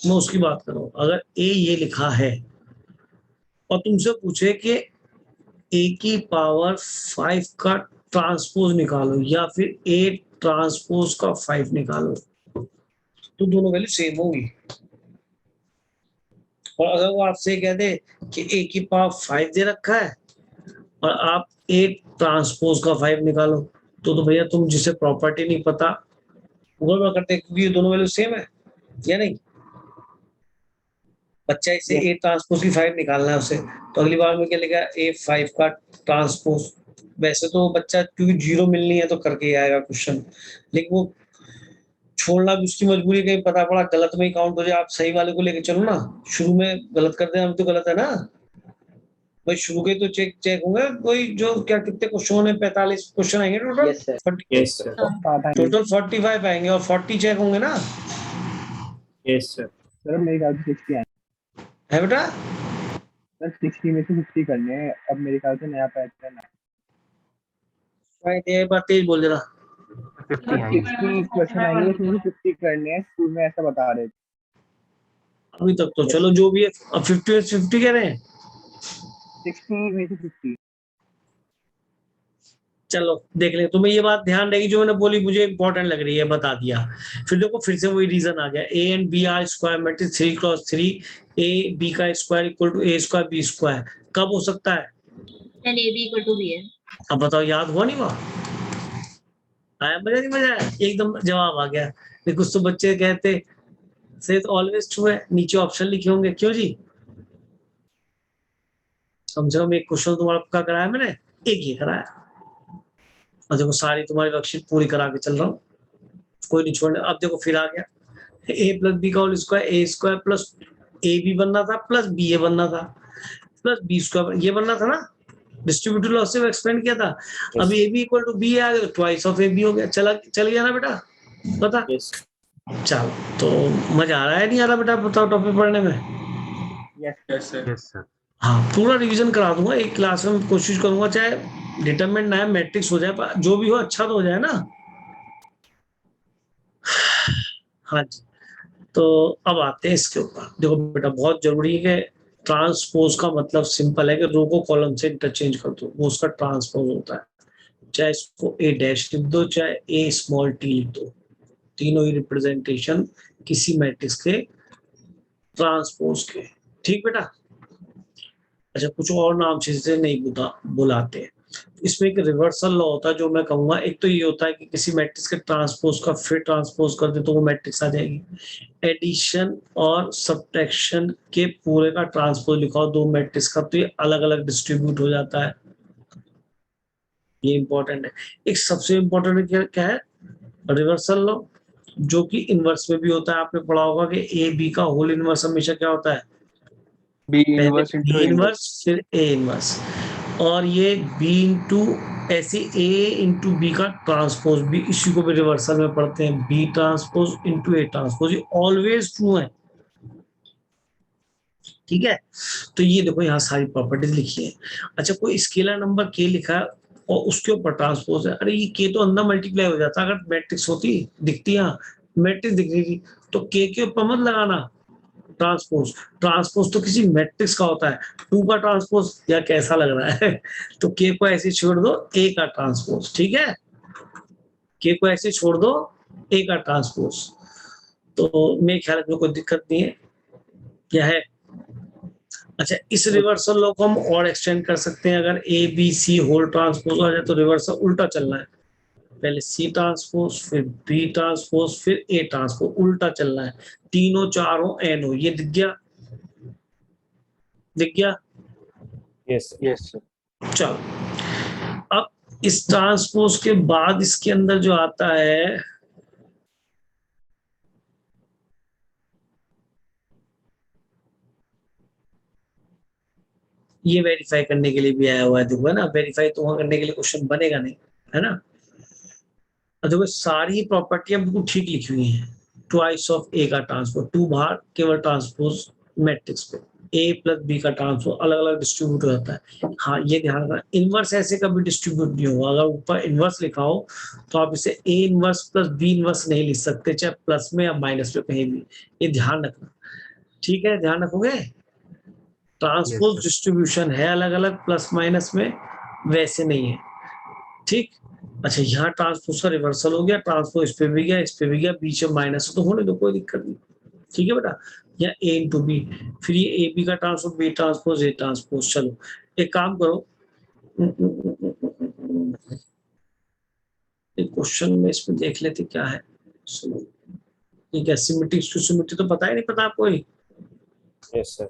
मैं उसकी बात कर रहा हूँ। अगर ए ये लिखा है और तुमसे पूछे कि ए की पावर 5 का ट्रांसपोज निकालो या फिर ए ट्रांसपोज का 5 निकालो, तो दोनों वैल्यू सेम होगी। और अगर वो आपसे कह दे कि ए की पावर 5 दे रखा है और आप ए ट्रांसपोज का 5 निकालो, तो भैया तुम जिसे प्रॉपर्टी नहीं पता गड़बड़ करते, क्योंकि ये दोनों वैल्यू सेम है या नहीं। बच्चा इसे ए ट्रांसपोज की 5 निकालना है उसे, तो अगली बार में क्या लिखा ए 5 का ट्रांसपोज। वैसे तो बच्चा क्योंकि 0 मिलनी है तो करके ही आएगा क्वेश्चन, लेकिन वो छोड़ना भी उसकी मजबूरी, कहीं पता पड़ा गलत में ही काउंट हो जाए। आप सही वाले को लेके चलो ना, शुरू में गलत कर देना तो गलत है ना भाई। शुरू के तो चेक होंगे कोई जो क्या कितने क्वेश्चन है, 45 क्वेश्चन आएंगे टोटल। Yes, sir. टोटल 45 आएंगे और 40 चेक होंगे ना, Yes, sir. सर मेरे ख्याल से 60 आए है बेटा। सर, 60 में से 50 करने हैं अब मेरे ख्याल से नया पैटर्न है। ये बात तेज बोल जरा। 60 क्वेश्चन आएंगे उसमें से 50 करने हैं, स्कूल में ऐसा बता रहे थे। अभी तक तो चलो जो भी है, अब 50 में 50 कह रहे हैं। 60 में से 50। चलो देख ले, तुम्हें ये बात ध्यान रहेगी जो मैंने बोली, मुझे इंपॉर्टेंट लग रही है, बता दिया। फिर देखो फिर से वही रीजन आ गया, A and B are square matrix 3 cross 3, A B का square equal to A square B square. कब हो सकता है? Then AB equal to B है। अब बताओ, याद हुआ नहीं हुआ? आया मजा नहीं मजा आया? एकदम जवाब आ गया। लेकिन कुछ तो बच्चे कहते से ऑलवेज ट्रू है, नीचे ऑप्शन लिखे होंगे, क्यों जी? कम से कम एक क्वेश्चन तुम्हारा पक्का कराया मैंने, एक ही कराया, और देखो सारी तुम्हारी वर्कशीट पूरी करा के चल रहा हूँ, कोई नहीं छोड़ने। अब देखो फिर आ गया ए प्लस बी का whole square, A square plus A B बनना था प्लस बी ए बनना था प्लस बी स्क्वायर ये बनना था ना, डिस्ट्रीब्यूटिव लॉस से एक्सपेंड किया था। अब A B equal to B आ गया तो ट्वाइस ऑफ ए बी हो गया, चल गया ना बेटा, पता? Yes. चलो तो मजा आ रहा है नहीं आ रहा बेटा, बताओ टॉपिक पढ़ने में? Yes, sir. हाँ पूरा रिवीजन करा दूंगा एक क्लास में, कोशिश करूंगा चाहे डिटरमिनेंट ना मैट्रिक्स हो जाए, पर जो भी हो अच्छा तो हो जाए ना। हाँ जी, तो अब आते हैं इसके ऊपर। देखो बेटा बहुत जरूरी है कि ट्रांसपोज का मतलब सिंपल है कि रो को कॉलम से इंटरचेंज कर दो, वो उसका ट्रांसपोज होता है। चाहे इसको ए डैश लिख दो चाहे ए स्मॉल टी लिख दो, तीनों ही रिप्रेजेंटेशन किसी मैट्रिक्स के ट्रांसपोज के। ठीक बेटा? अच्छा कुछ और नाम से नहीं बुलाते, इसमें एक रिवर्सल लॉ होता है जो मैं कहूंगा। एक तो ये होता है कि किसी मैट्रिक्स के ट्रांसपोज का फिर ट्रांसपोज कर दे तो वो मैट्रिक्स आ जाएगी। एडिशन और सब्ट्रैक्शन के पूरे का ट्रांसपोज लिखाओ दो मैट्रिक्स का, तो ये अलग अलग डिस्ट्रीब्यूट हो जाता है, ये इंपॉर्टेंट है। एक सबसे इंपॉर्टेंट क्या है? रिवर्सल लॉ, जो कि इनवर्स में भी होता है। आपने पढ़ा होगा कि ए बी का होल इनवर्स हमेशा क्या होता है? B inverse into A inverse. Inverse फिर ए इनवर्स, और ये बी इंटू ऐसे ए इंटू बी का ट्रांसपोज भी इसी को भी रिवर्सल में पढ़ते हैं, B transpose into A transpose, ये ऑलवेज ट्रू है। ठीक है, तो ये देखो यहाँ सारी प्रॉपर्टीज लिखी है। अच्छा कोई स्केलर नंबर के लिखा है और उसके ऊपर ट्रांसपोज है, अरे ये के तो अंदर मल्टीप्लाई हो जाता, अगर मैट्रिक्स होती दिखती, यहाँ मैट्रिक्स दिख रही थी तो के ऊपर मत लगाना ट्रांसपोज। ट्रांसपोज तो किसी मैट्रिक्स का होता है, 2 का ट्रांसपोज या कैसा लग रहा है तो के को ऐसे छोड़ दो, ए का ट्रांसपोज। ठीक है, के को ऐसे छोड़ दो, ए का ट्रांसपोज, तो मेरे ख्याल में कोई दिक्कत नहीं है। क्या है? अच्छा इस रिवर्सल लॉ को हम और एक्सटेंड कर सकते हैं, अगर A B C whole transpose आ जाए तो रिवर्सल उल्टा चलना है, पहले सी ट्रांसपोज फिर बी ट्रांसपोज फिर ए ट्रांसपोज, उल्टा चलना है, तीनों चारों एन हो। ये दिख गया? दिख गया? Yes, sir. Yes, sir. चलो अब इस ट्रांसपोज के बाद इसके अंदर जो आता है ये वेरीफाई करने के लिए भी आया हुआ है, देखो है ना, वेरीफाई तो वहां करने के लिए क्वेश्चन बनेगा नहीं, है ना। देखो सारी प्रॉपर्टियां बिल्कुल ठीक लिखी हुई हैं, ट्वाइस ऑफ ए का ट्रांसपोज, 2 बार केवल ट्रांसपोज मैट्रिक्स पे, ए प्लस बी का ट्रांसपोज अलग अलग डिस्ट्रीब्यूट हो जाता है। हाँ, ये ध्यान रखना, इनवर्स ऐसे कभी डिस्ट्रीब्यूट नहीं होगा। अगर ऊपर इनवर्स लिखा हो तो आप इसे A inverse plus B inverse नहीं लिख सकते, चाहे प्लस में या माइनस में कहीं भी। ये ध्यान रखना, ठीक है, ध्यान रखोगे। Transpose sir. डिस्ट्रीब्यूशन है अलग अलग प्लस माइनस में, वैसे नहीं है, ठीक। अच्छा, यहाँ ट्रांसपोज का रिवर्सल हो गया, ट्रांसपोज इस पे भी गया, इस पे भी गया, बीच में माइनस तो होने दो, कोई दिक्कत नहीं, ठीक है बेटा। या ए इंटू बी, फिर ये ए बी का transpose B transpose A transpose. चलो एक काम करो, एक क्वेश्चन में इसमें देख लेते क्या है। ठीक है, सिमेट्रिक टू सिमेट्रिक तो पता ही नहीं, पता आपको ही। Yes sir.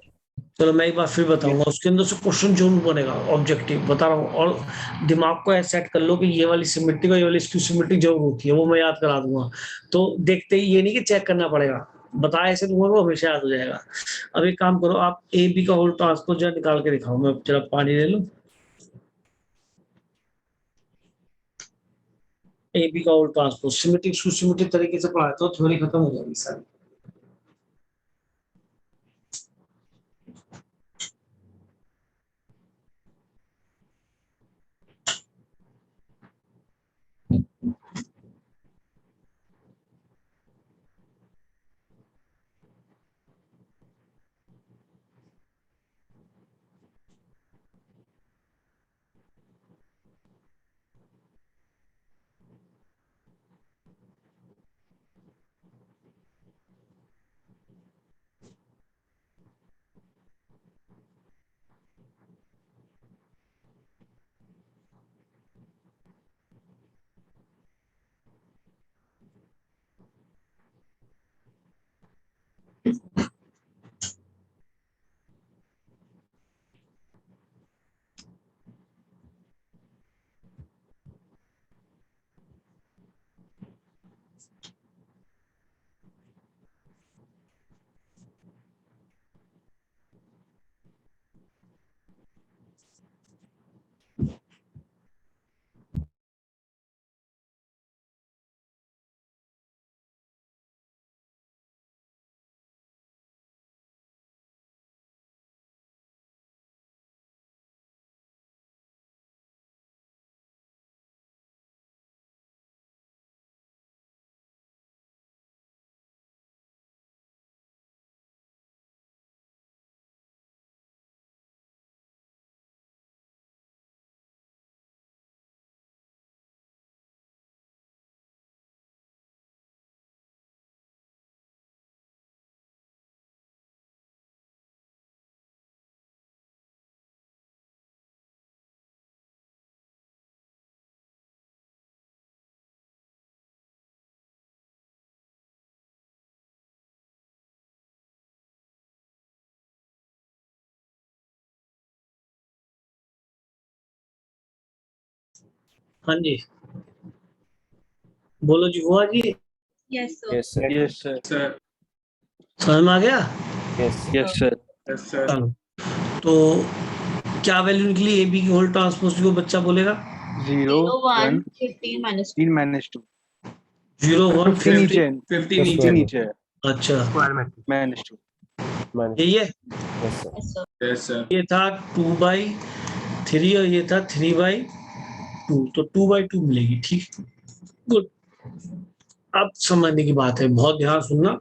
चलो मैं एक बार फिर बताऊंगा, उसके अंदर से क्वेश्चन जरूर बनेगा ऑब्जेक्टिव, बता रहा हूँ। और दिमाग को ऐसे सेट कर लो कि ये वाली सिमेट्रिक और ये वाली सिमेट्रिक जरूर होती है, वो मैं याद करा दूंगा। तो देखते ही ये नहीं कि चेक करना पड़ेगा, बता ऐसे दूंगा वो हमेशा याद हो जाएगा। अब एक काम करो, आप ए बी का होल ट्रांसपोज जो निकाल के दिखाओ। मैं जरा पानी ले लूं। ए बी का whole transpose symmetric to symmetric तरीके से पढ़ाए तो थ्योरी खत्म हो जाएगी सारी। हाँ जी, बोलो जी बुआ जी। Yes sir. Yes sir. Yes, sir. समझ में आ गया? Yes Yes, sir. चलो, तो क्या वैल्यू निकली ए बी की होल ट्रांसपोज को बच्चा बोलेगा? 0, 1 1, 15 minus 3 minus 2. 0 1 50 नीचे है, 50 Yes, 50 sir. नीचे है, अच्छा, स्क्वायर मैट्रिक्स। minus 2. यही है। Yes sir. yes sir। Yes sir. ये था 2/3 और ये था 3/2, तो 2/2 मिलेगी, ठीक, गुड। अब समझने की बात है, बहुत ध्यान सुनना,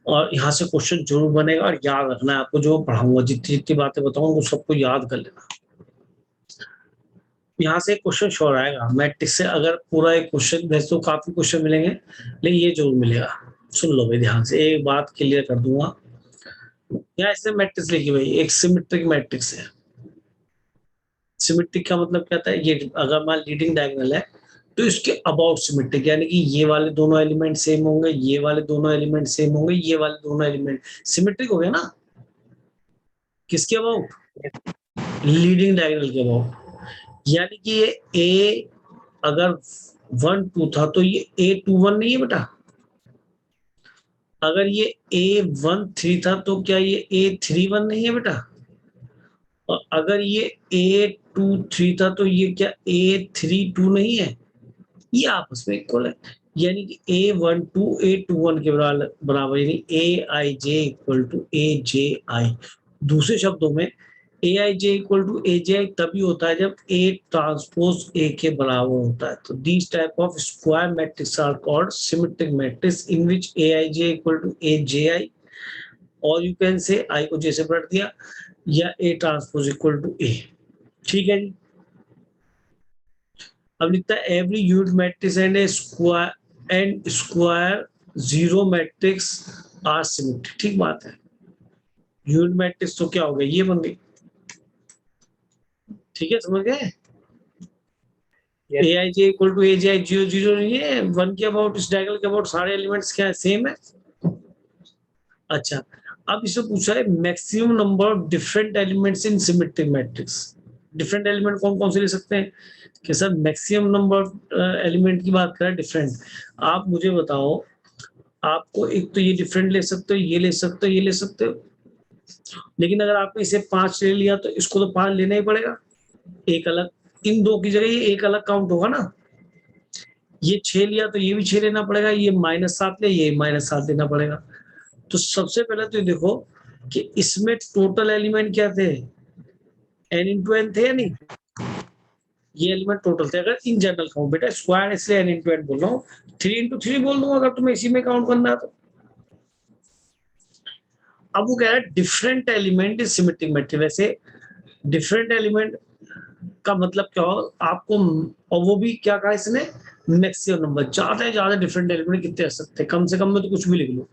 और यहाँ से क्वेश्चन जरूर बनेगा, और याद रखना है आपको, जो पढ़ाऊंगा जितनी जितनी बातें बताऊंगा वो सबको याद कर लेना। यहाँ से क्वेश्चन श्योर आएगा मैट्रिक्स से, अगर पूरा एक क्वेश्चन, वैसे तो काफी क्वेश्चन मिलेंगे लेकिन ये जरूर मिलेगा। सुन लो भाई ध्यान से, एक बात क्लियर कर दूंगा। यहाँ इसने मैट्रिक्स लिखी भाई, एक सिमेट्रिक मैट्रिक्स है। सिमेट्रिक का मतलब क्या था, ये अगर मान लीडिंग डायगोनल है तो इसके अबाउट सिमेट्रिक, यानी कि ये वाले दोनों एलिमेंट सेम होंगे, ये वाले दोनों एलिमेंट सेम होंगे, ये वाले दोनों एलिमेंट सिमेट्रिक हो गया ना। किसके अबाउट? लीडिंग डायगोनल के अबाउट। यानी कि ये ए अगर 1 2 था तो ये A21 नहीं है बेटा। अगर ये A13 था तो क्या ये A31 नहीं है बेटा। और अगर ये A23 था तो ये क्या A32 नहीं है। ये आपस में इक्वल है, यानी कि A12 A21 के बराबर, यानी AIJ इक्वल टू AJI। दूसरे शब्दों में ए I J equal to A J आई तभी होता है जब ए ट्रांसपोज ए के बराबर होता है। तो these type of square matrix are called symmetric matrix in which A I J equal to A J I, और यू कैन से आई को जैसे पलट दिया, या A transpose equal to A. ठीक है जी। अब लिखता है every unit matrix and square zero matrix are symmetric. ठीक बात है। यूनिट मैट्रिक्स तो क्या हो गया, ये बन गई। ठीक है, समझ गए। ए I J equal to A J आई 0 0 नहीं है, 1 के अबाउट, इस डायगोनल के अबाउट सारे एलिमेंट्स क्या है, सेम है। अच्छा, अब इससे पूछा है maximum number of different elements in symmetric matrix. Different element कौन कौन से ले सकते हैं कि sir maximum number of element की बात करें डिफरेंट। आप मुझे बताओ, आपको एक तो ये डिफरेंट ले सकते हो, ये ले सकते हो, ये ले सकते हो, लेकिन अगर आपने इसे 5 ले लिया तो इसको तो 5 लेना ही पड़ेगा। एक अलग, इन दो की जगह ये एक अलग काउंट होगा ना। ये 6 लिया तो ये भी 6 लेना पड़ेगा, ये -7 ले, ये -7 लेना पड़ेगा। तो सबसे पहले तो देखो कि इसमें टोटल एलिमेंट क्या थे, n इंटू n थे या नहीं। ये एलिमेंट टोटल थे। अगर इन जनरल कहूं बेटा स्क्वायर, इसलिए n इंटू n बोल रहा हूँ, 3 इंटू 3 बोल दूंगा अगर तुम्हें इसी में काउंट करना है तो। अब वो कह रहा है different element is symmetric matrix. वैसे डिफरेंट एलिमेंट का मतलब क्या हो आपको, और वो भी क्या कहा इसने, मैक्सिमम नंबर। ज्यादा से ज्यादा डिफरेंट एलिमेंट कितने रख सकते हैं, कम से कम में तो कुछ भी लिख लो।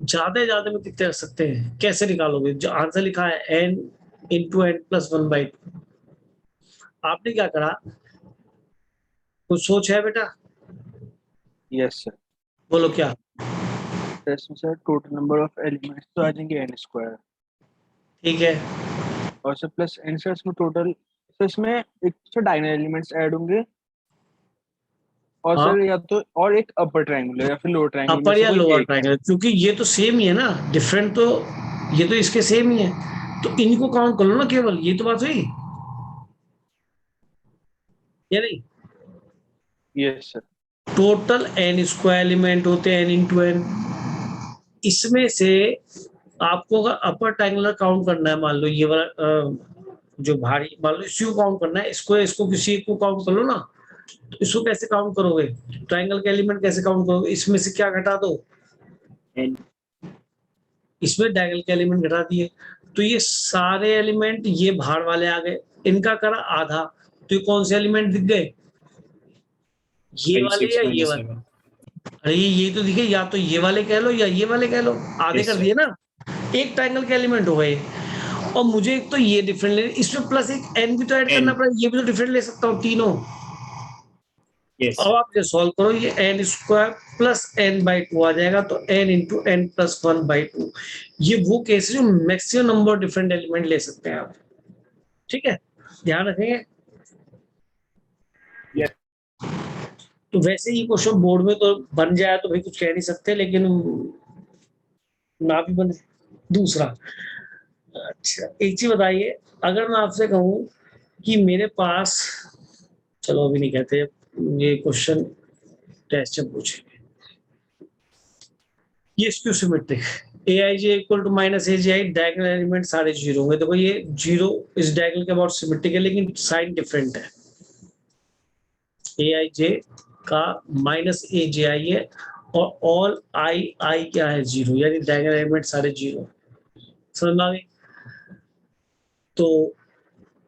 ज्यादा से ज्यादा में कितने रख सकते हैं, कैसे निकालोगे। जो आंसर लिखा है n इंटू n प्लस 1/2। आपने क्या करा, कुछ सोच है बेटा, यस सर। बोलो क्या। इसमें sir total number of elements तो आ जाएंगे n स्क्वायर, ठीक है, और सर प्लस n सर इसमें टोटल, सर इसमें एक सर डायगोनल एलिमेंट्स ऐड होंगे, और हाँ। सर या तो और एक अपर ट्रायंगल या फिर लोअर ट्रायंगल में अपर से या कोई लोअर एक। ट्रायंगल, क्योंकि ये तो सेम ही है ना, डिफरेंट तो ये तो इसके सेम ही है, तो इनको काउंट कर लो ना केवल, ये तो बात हुई या नहीं। Yes sir. Total n square element होते हैं n इंटू n। इसमें से आपको अगर अपर ट्रायंगुलर काउंट करना है, मान लो ये वाला जो भारी, मान लो इसी को काउंट करना है, इसको किसी को काउंट कर लो ना। तो इसको कैसे काउंट करोगे, ट्रायंगल के एलिमेंट कैसे काउंट करोगे, इसमें से क्या घटा दो, इसमें डायगोनल के एलिमेंट घटा दिए, तो ये सारे एलिमेंट ये भार वाले आ गए, इनका करा आधा, तो ये कौन से एलिमेंट दिख गए, ये वाले या ये वाले। अरे यही तो दिखे, या तो ये वाले कह लो या ये वाले कह लो, आधे कर दिए ना, एक ट्रायंगल के एलिमेंट हो गए। और मुझे एक तो ये डिफरेंट ले, इसमें प्लस एक n भी तो ऐड करना पड़ेगा, ये भी तो डिफरेंट ले सकता हूँ तीनों। अब आप ये सॉल्व करो, ये n स्क्वायर प्लस n/2 आ जाएगा, तो n इंटू n प्लस 1/2। ये वो केस है जो मैक्सिमम नंबर डिफरेंट एलिमेंट ले सकते हैं आप। ठीक है, ध्यान रखेंगे। तो वैसे ही क्वेश्चन बोर्ड में तो बन जाए तो भाई कुछ कह नहीं सकते, लेकिन ना भी बने। दूसरा, अच्छा एक चीज बताइए, अगर मैं आपसे कहूं कि मेरे पास, चलो अभी नहीं कहते, ये क्वेश्चन टेस्ट में पूछेंगे, ये skew symmetric A I J equal to minus A J I, diagonal element सारे 0 होंगे। देखो ये 0 इस डायगोनल के अबाउट सिमेट्रिक है, लेकिन साइन डिफरेंट है। ए आई जे का माइनस ए जे आई है, और ऑल आई आई क्या है 0, यानी डायगोनल एलिमेंट सारे 0। समझ में आ गई। तो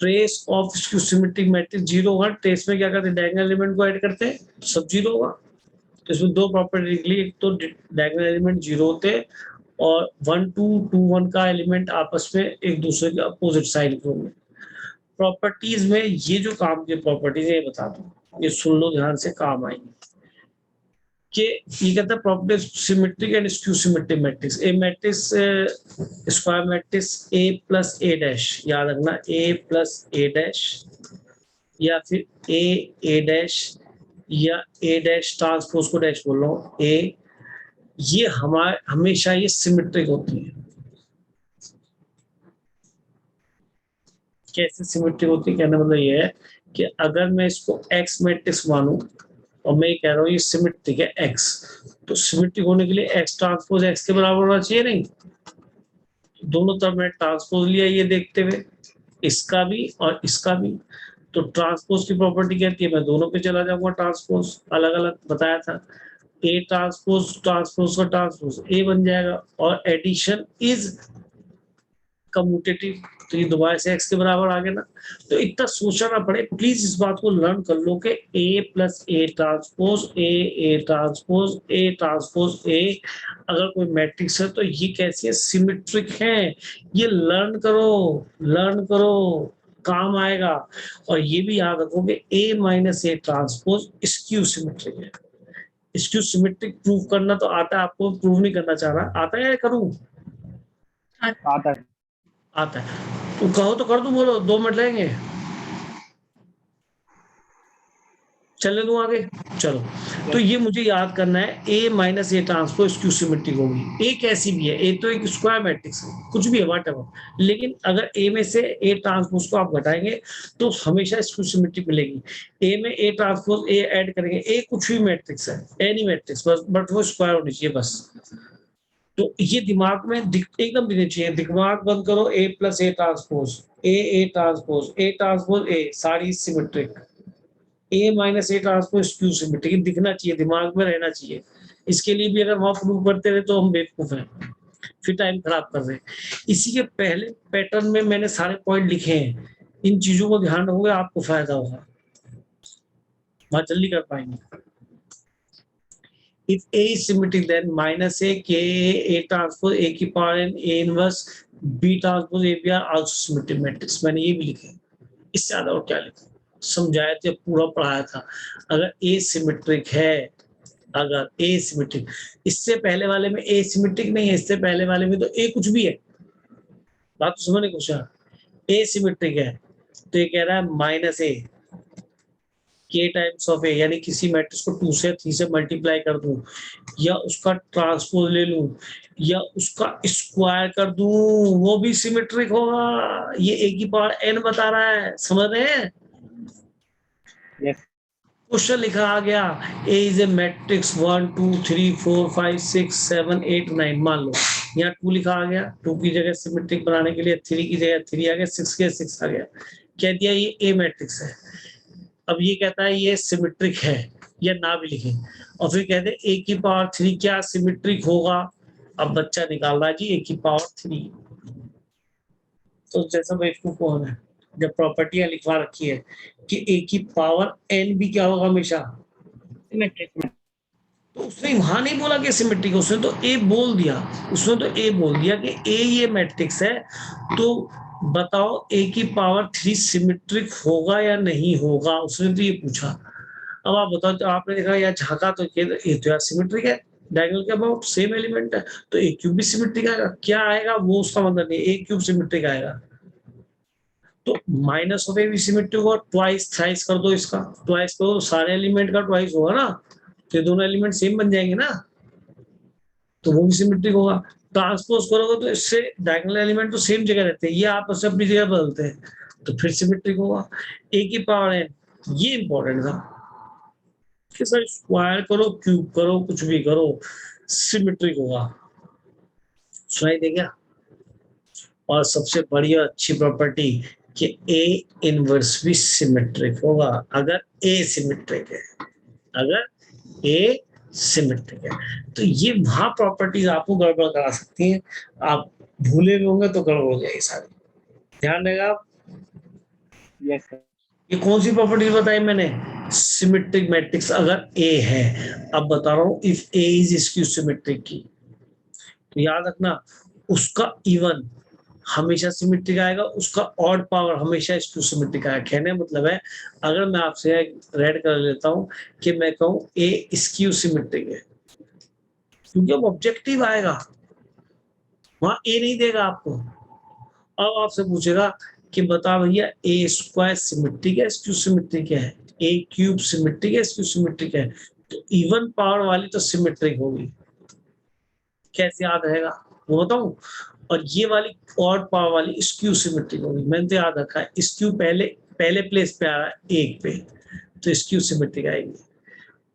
trace of skew symmetric matrix 0 होगा। ट्रेस में क्या करते हैं, डायगोनल एलिमेंट को ऐड करते हैं, तो सब 0 होगा। तो इसमें दो प्रॉपर्टी निकली, एक तो डायगोनल एलिमेंट 0 होते हैं, और 1 2 2 1 का एलिमेंट आपस में एक दूसरे के अपोजिट साइड के होंगे। प्रॉपर्टीज में ये जो काम की प्रॉपर्टीज है, ये बता दो, ये सुन लो ध्यान से, काम आएंगे। कि ये कहता है property symmetric and skew symmetric matrix. A matrix square matrix A plus A dash, याद रखना ए प्लस ए डैश, या फिर ए डैश, या ए डैश ट्रांसपोज को डैश बोल रहा हूँ ए, ये हमारे हमेशा ये सिमेट्रिक होती है। कैसे सिमेट्रिक होती है, कहने मतलब ये है कि अगर मैं इसको एक्स मैट्रिक्स मानूं और मैं ये कह रहा हूँ ये सिमेट्रिक है एक्स, तो सिमेट्रिक होने के लिए एक्स ट्रांसपोज एक्स के बराबर होना चाहिए नहीं। दोनों तरफ मैंने ट्रांसपोज लिया ये देखते हुए, इसका भी और इसका भी। तो ट्रांसपोज की प्रॉपर्टी कहती है मैं दोनों पे चला जाऊंगा ट्रांसपोज, अलग अलग बताया था। ए ट्रांसपोज ट्रांसपोज का ट्रांसपोज ए बन जाएगा, और एडिशन इज कम्यूटेटिव, तो ये दोबारा से x के बराबर आ गया ना। तो इतना सोचना ना पड़े, प्लीज इस बात को लर्न कर लो कि a plus A transpose A transpose A transpose ए अगर कोई मैट्रिक्स है तो ये कैसी है, सिमेट्रिक है। ये लर्न करो, काम आएगा। और ये भी याद रखोगे a minus A transpose skew symmetric है। स्क्यू सिमेट्रिक प्रूव करना तो आता है आपको, प्रूव नहीं करना चाह रहा, आता है या करूं? आता है। आता है तो कहो तो कर दूं, बोलो 2 मिनट लगेंगे, चलने दूं आगे। चलो, तो ये मुझे याद करना है, a minus A transpose skew symmetric होगी। a कैसी भी है, a तो एक स्क्वायर मैट्रिक्स है, कुछ भी है व्हाटएवर, लेकिन अगर a में से a ट्रांसपोज को आप घटाएंगे तो हमेशा स्क्यू सिमेट्रिक मिलेगी। a में a ट्रांसपोज a ऐड करेंगे, a कुछ भी मैट्रिक्स है, एनी मैट्रिक्स, बस बट वो स्क्वायर होनी चाहिए बस। तो ये दिमाग में एकदम दिखनी चाहिए, दिमाग बंद करो, a plus A transpose A transpose A सारी symmetric, a minus A transpose skew symmetric दिखना चाहिए, दिमाग में रहना चाहिए। इसके लिए भी अगर वहां प्रूव करते रहे तो हम बेवकूफ हैं, फिर टाइम खराब कर रहे हैं। इसी के पहले पैटर्न में मैंने सारे पॉइंट लिखे हैं, इन चीजों को ध्यान रखोगे आपको फायदा होगा, बहुत जल्दी कर पाएंगे। If A is symmetric, then minus A K A transpose A की power n A inverse B transpose A B are also symmetric matrix। मैंने ये भी लिखे, इससे ज्यादा और क्या लिखा, समझाया था, पूरा पढ़ाया था। अगर A सिमेट्रिक है, अगर A सिमेट्रिक, इससे पहले वाले में A सिमेट्रिक नहीं है, इससे पहले वाले में तो A कुछ भी है, बात तो समझने की कोशिश। A सिमेट्रिक है तो ये कह रहा है minus A k times of a, यानी किसी मैट्रिक्स को 2 से 3 से मल्टीप्लाई कर दूं, या उसका ट्रांसपोज ले लूं, या उसका स्क्वायर कर दूं, वो भी सिमेट्रिक होगा। ये a की पावर n बता रहा है, समझ रहे हैं? यस क्वेश्चन लिखा आ गया, a इज ए मैट्रिक्स 1 2 3 4 5 6 7 8 9, मान लो यहाँ 2 लिखा आ गया, 2 की जगह सिमेट्रिक बनाने के लिए 3 की जगह 3 आ गया, 6 के 6 आ गया, कह दिया ये a मैट्रिक्स है। अब ये कहता है ये सिमेट्रिक है या ना भी लिखे, और फिर कहते हैं a की पावर 3 क्या सिमेट्रिक होगा। अब बच्चा निकाल रहा है जी a की पावर 3, तो जैसा बेवकूफ कौन है, जब प्रॉपर्टियां लिखवा रखी है कि a की पावर n भी क्या होगा हमेशा सिमेट्रिक। तो उसने वहां नहीं बोला कि सिमेट्रिक, उसने तो a बोल दिया, कि a ये मैट्रिक्स है, तो बताओ a की पावर 3 सिमेट्रिक होगा या नहीं होगा, उसने तो ये पूछा। अब आप बताओ, तो आपने देखा या झांका तो ये तो यार सिमेट्रिक है, डायगोनल के अबाउट सेम एलिमेंट है, तो a क्यूब भी सिमेट्रिक आएगा, क्या आएगा वो उसका मतलब नहीं, a क्यूब सिमेट्रिक आएगा। तो माइनस ऑफ ए भी सिमेट्रिक होगा, ट्वाइस थ्राइस कर दो इसका, ट्वाइस करो सारे एलिमेंट का ट्वाइस होगा ना, तो दोनों एलिमेंट सेम बन जाएंगे ना, तो वो भी सिमेट्रिक होगा। ट्रांसपोज करोगे तो इससे डायगोनल एलिमेंट तो सेम जगह रहते हैं, ये आपस में अपनी जगह बदलते हैं, तो फिर सिमेट्रिक होगा। a की पावर n, ये इंपॉर्टेंट था कि सर स्क्वायर करो क्यूब करो कुछ भी करो सिमेट्रिक होगा, सुनाई दे गया। और सबसे बड़ी और अच्छी प्रॉपर्टी कि a इनवर्स भी सिमेट्रिक होगा अगर a सिमेट्रिक है, अगर a सिमेट्रिक है। तो ये वहां प्रॉपर्टीज आपको गड़बड़ करा सकती हैं, आप भूले भी होंगे तो गड़बड़ हो जाएगी सारी, ध्यान रहेगा आप। Yes sir. ये कौन सी प्रॉपर्टी बताई मैंने, सिमेट्रिक मैट्रिक्स अगर a है। अब बता रहा हूं if a is skew symmetric की, तो याद रखना उसका इवन हमेशा सिमेट्रिक आएगा, उसका ऑड पावर हमेशा स्क्यू सिमेट्रिक आएगा। कहने मतलब है, अगर मैं आपसे रेड कर लेता हूं कि मैं कहूं a स्क्यू सिमेट्रिक है, क्योंकि अब ऑब्जेक्टिव आएगा, वहां a नहीं देगा आपको। अब आपसे पूछेगा कि बता भैया a स्क्वायर सिमेट्रिक है स्क्यू सिमेट्रिक है, a क्यूब सिमेट्रिक है स्क्यू सिमेट्रिक है, तो इवन पावर वाली तो सिमेट्रिक होगी, कैसे याद रहेगा वो बताऊं। और ये वाली ऑड पावर वाली स्क्यू सिमेट्रिक होगी, मैंने तो याद रखा है, स्क्यू पहले प्लेस पे आ रहा है 1 पे, तो स्क्यू सिमेट्रिक आएगी,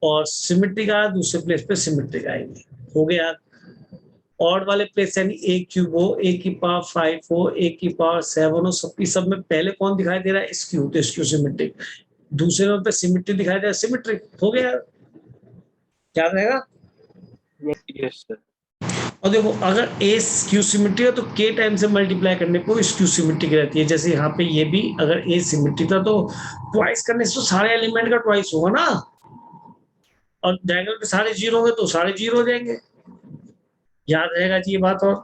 और सिमेट्रिक आया दूसरे प्लेस पे सिमेट्रिक आएगी, हो गया। ऑड वाले प्लेस यानी a क्यूब हो, a की पावर 5 हो, a की पावर 7 हो, सबकी सब में पहले कौन दिखाई दे रहा है? स्क्यू, तो स्क्यू सिमेट्रिक। दूसरे नंबर पे सिमेट्री दिखाई दे रहा है, सिमेट्रिक हो गया। याद रहेगा। Yes sir. और देखो अगर ए स्क्यू सिमेट्री है तो k टाइम से मल्टीप्लाई करने पर स्क्यू सिमेट्रिक रहती है। जैसे यहाँ पे ये भी अगर ए सिमेट्री था तो ट्वाइस करने से तो सारे एलिमेंट का ट्वाइस होगा ना, और डायगोनल पे सारे जीरो होंगे तो सारे जीरो हो जाएंगे। याद रहेगा जी ये बात। और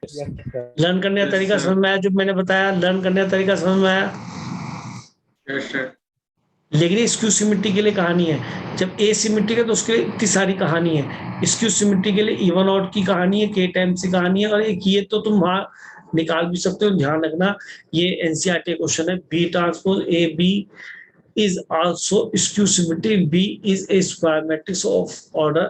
यस सर। लर्न करने का तरीका समझ में आया? जो मैंने बताया लर्न करने का तरीका समझ में आया? लेकिन स्क्यू सिमेट्री के लिए कहानी है, जब ए सिमेट्री है तो उसके लिए इतनी सारी कहानी है। स्क्यू सिमेट्री के लिए इवन आउट की कहानी है, के टाइम्स की कहानी है, और एक ये तो तुम वहां निकाल भी सकते हो। ध्यान रखना ये एनसीईआरटी क्वेश्चन है। B transpose A B is also skew symmetry. B is a square matrix of order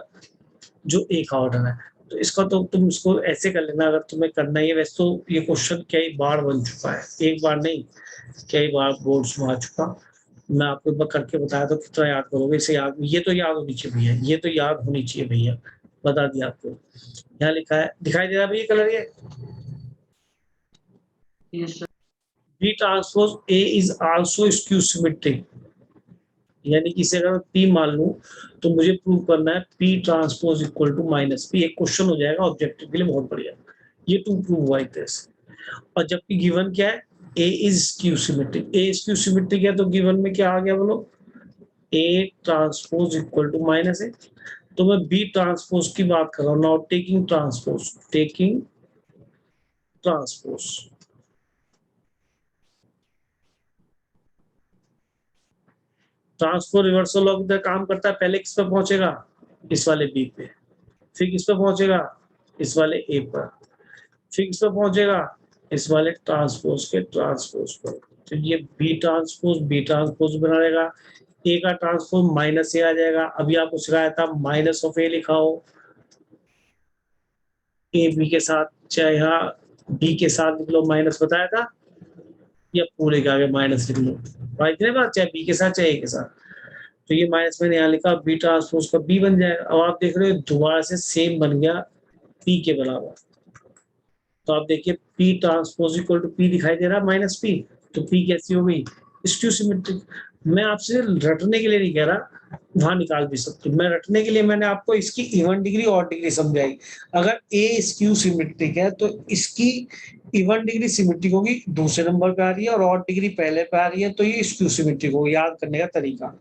जो एक ऑर्डर है। तो इसका तो तुम इसको ऐसे कर लेना अगर तुम्हें करना ही है। वैसे तो ये क्वेश्चन कई बार बन चुका है, एक बार नहीं कई बार बोर्ड्स में आ चुका। मैं आपको एक बार करके बताया तो कितना याद करोगे इसे? याद, ये तो याद होनी चाहिए भैया, ये तो याद होनी चाहिए भैया, बता दिया आपको। यहाँ लिखा है, दिखाई दे रहा है भैया कलर ये? B transpose A is also skew symmetric, यानी कि इसे अगर मैं P मान लूं तो मुझे प्रूव करना है P transpose equal to minus P। एक क्वेश्चन हो जाएगा ऑब्जेक्टिव के लिए, बहुत बढ़िया। ये टू प्रूव हुआ एक तरह से। और जबकि गिवन क्या है? A is skew symmetric. A skew symmetric है तो गिवन में क्या आ गया बोलो? A transpose equal to minus है। तो मैं B ट्रांसपोज की बात कर रहा हूँ। Now taking transpose, taking transpose. Transfer reversal of the काम करता है, पहले किस पे पहुंचेगा? इस वाले बी पे, फिर किस पे पहुंचेगा? इस वाले ए पर, फिर किस पे पहुंचेगा? इस वाले ट्रांसपोज के ट्रांसपोज पर। तो ये बी ट्रांसपोज बना रहेगा। ए का ट्रांसपोज माइनस ए आ जाएगा। अभी आपको सिखाया था माइनस ऑफ ए लिखा हो ए बी के साथ, चाहे यहाँ बी के साथ लिख लो माइनस, बताया था, या पूरे के आगे माइनस लिख लो, चाहे बी के साथ चाहे ए के साथ। तो ये माइनस मैंने यहाँ लिखा, बी ट्रांसपोज का बी बन जाएगा। अब आप देख रहे हो दोबारा से सेम बन गया पी के बराबर। तो आप देखिए P transpose equal to P दिखाई दे रहा है माइनस पी। तो पी कैसी हो गई? Skew symmetric. मैं आपसे रटने के लिए नहीं कह रहा, वहां निकाल भी सकते। मैं रटने के लिए मैंने आपको इसकी इवन डिग्री और डिग्री समझाई। अगर ए स्क्यू सिमेट्रिक है तो इसकी इवन डिग्री सिमेट्रिक होगी, दूसरे नंबर पे आ रही है, और ऑड डिग्री पहले पे आ रही है, तो ये स्क्यू सिमेट्रिक होगी। याद करने का तरीका,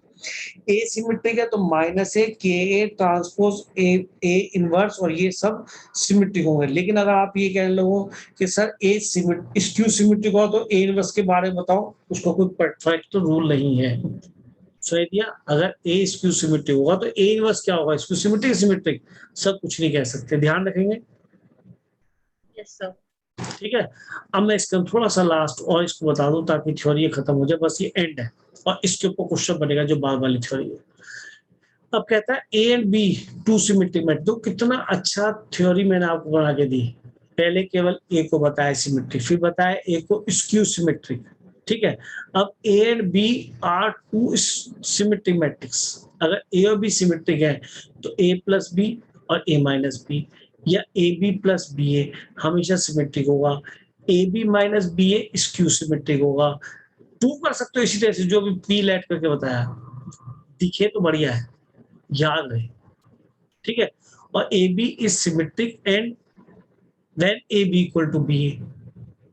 ए सिमेट्रिक है तो माइनस ए के ए ट्रांसपोज ए इनवर्स और ये सब सिमेट्रिक होंगे। लेकिन अगर आप ये कह लो कि सर ए स्क्यू सिमेट्रिक हो तो ए इनवर्स के बारे में बताओ, उसका कोई परफेक्ट रूल नहीं है। सही दिया। अगर ए स्क्यू सिमेट्रिक होगा तो ए इनवर्स क्या होगा? स्क्यू सिमेट्रिक सिमेट्रिक सब कुछ नहीं कह सकते, ध्यान रखेंगे। Yes sir. ठीक है। अब मैं इसका थोड़ा सा लास्ट और इसको बता दूं ताकि थ्योरी खत्म हो जाए, बस ये एंड है और इसके ऊपर क्वेश्चन बनेगा जो बाद वाली थ्योरी है। अब कहता है A and B two symmetric matrix. तो कितना अच्छा थ्योरी मैंने आपको बना के दी। पहले केवल ए को बताया सिमेट्रिक, फिर बताया ए को स्क्यू सिमेट्रिक। ठीक है। अब A and B are two symmetric matrix. अगर ए और बी सिमेट्रिक है तो ए प्लस बी और ए माइनस बी, या A B plus B A हमेशा सिमेट्रिक होगा। A B minus B A skew symmetric होगा। प्रूव कर सकते हो इसी तरह से जो भी पी लेट करके बताया, दिखे तो बढ़िया है, याद रहे। ठीक है। और A B is symmetric and when A B equal to B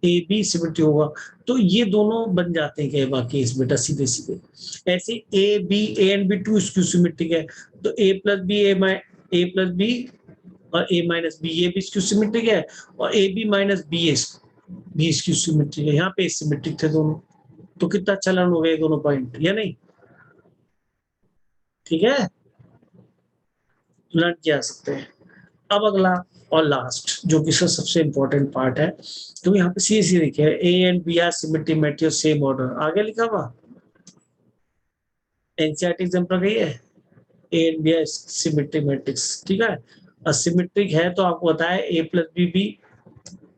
A B symmetric होगा। तो ये दोनों बन जाते हैं कई बार केस बेटा सीधे सीधे। ऐसे A B A and B two skew symmetric है तो ए प्लस बी और ए माइनस बी ये भी स्क्यू सिमेट्रिक है, और A B minus B skew symmetric है। यहाँ पे सिमेट्रिक थे दोनों। तो कितना अच्छा लर्न हो गया दोनों पॉइंट, या नहीं? ठीक है, लर्न किया सकते हैं। अब अगला और लास्ट जो कि सबसे इंपॉर्टेंट पार्ट है, तो यहाँ पे सी लिखे है A and B are symmetric matrix same order. आगे लिखा हुआ एनसीईआरटी एग्जांपल गई है A and B are symmetric matrix. ठीक है। सिमेट्रिक है तो आपको बताया ए प्लस बी बी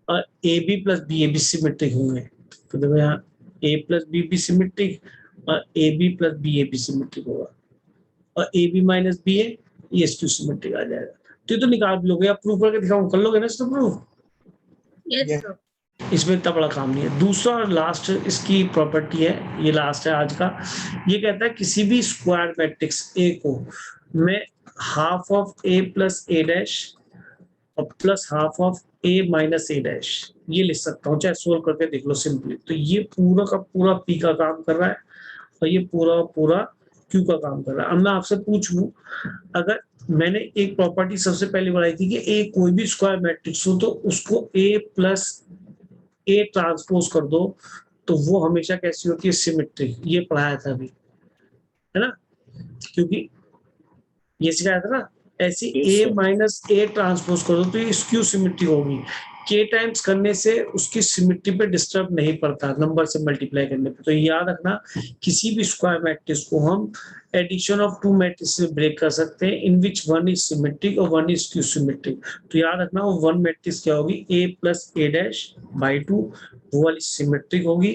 और A B plus B A B symmetric होंगे। तो देखो यहाँ A plus B B symmetric और A B plus B A B symmetric होगा, और A B minus B A ये स्क्यू सिमेट्रिक आ जाएगा। तो ये तो निकाल भी लोगे, आप प्रूफ करके दिखाऊं, कर लोगे ना इसको प्रूफ, यस Yes. सर। इसमें इतना बड़ा काम नहीं है। दूसरा और लास्ट इसकी प्रॉपर्टी है, ये लास्ट है आज का, ये कहता है किसी भी स्क्वायर मैट्रिक्स ए को मैं half of A plus A dash और plus half of A minus A dash ये लिख सकता हूँ, चाहे सोल्व करके देख लो सिंपली। तो ये पूरा का पूरा पी का काम कर रहा है और ये पूरा पूरा क्यू का काम कर रहा है। अब मैं आपसे पूछ लूं, अगर मैंने एक प्रॉपर्टी सबसे पहले बनाई थी कि ए कोई भी स्क्वायर मैट्रिक्स हो तो उसको ए प्लस ए ट्रांसपोज कर दो, तो वो हमेशा कैसी होती है, सिमेट्रिक। ये पढ़ाया था अभी, है ना, क्योंकि ये सिखाया था ना, ऐसे Yes, A sir. Minus A transpose कर दो तो ये स्क्यू सिमेट्री होगी। के टाइम्स करने से उसकी सिमेट्री पे डिस्टर्ब नहीं पड़ता नंबर से मल्टीप्लाई करने पे। तो याद रखना, किसी भी स्क्वायर मैट्रिक्स को हम एडिशन ऑफ टू मैट्रिक्स से ब्रेक कर सकते हैं, in which one is symmetric और वन इज स्क्यू सिमेट्रिक। तो याद रखना वो वन मैट्रिक्स क्या होगी, A plus A dash by two, वो वाली सिमेट्रिक होगी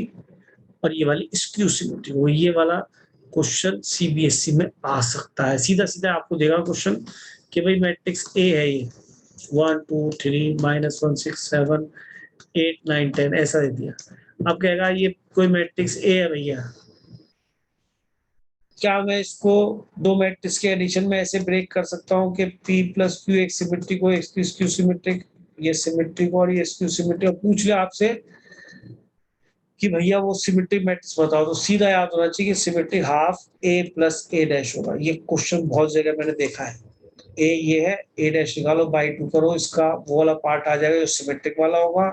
और ये वाली स्क्यू सिमेट्रिक होगी। ये वाला क्वेश्चन सीबीएसई में आ सकता है, सीधा सीधा आपको देगा क्वेश्चन कि भाई मैट्रिक्स ए है ये 1 2 3 -1 6 7 8 9 10 ऐसा दे दिया। अब कहेगा ये कोई मैट्रिक्स ए है भैया, क्या मैं इसको दो मैट्रिक्स के एडिशन में ऐसे ब्रेक कर सकता हूँ कि P प्लस क्यू एक सिमेट्रिक हो, एक स्क्यू सिमेट्रिक, ये सिमेट्रिक और ये स्क्यू सिमेट्रिक। और पूछ लिया आपसे कि भैया वो सिमेट्रिक मैट्रिक्स बताओ, तो सीधा याद होना चाहिए कि symmetric half A plus A dash होगा। ये क्वेश्चन बहुत जगह मैंने देखा है। ए ये है, ए डैश निकालो बाई टू करो, इसका वो वाला पार्ट आ जाएगा जो सिमेट्रिक वाला होगा,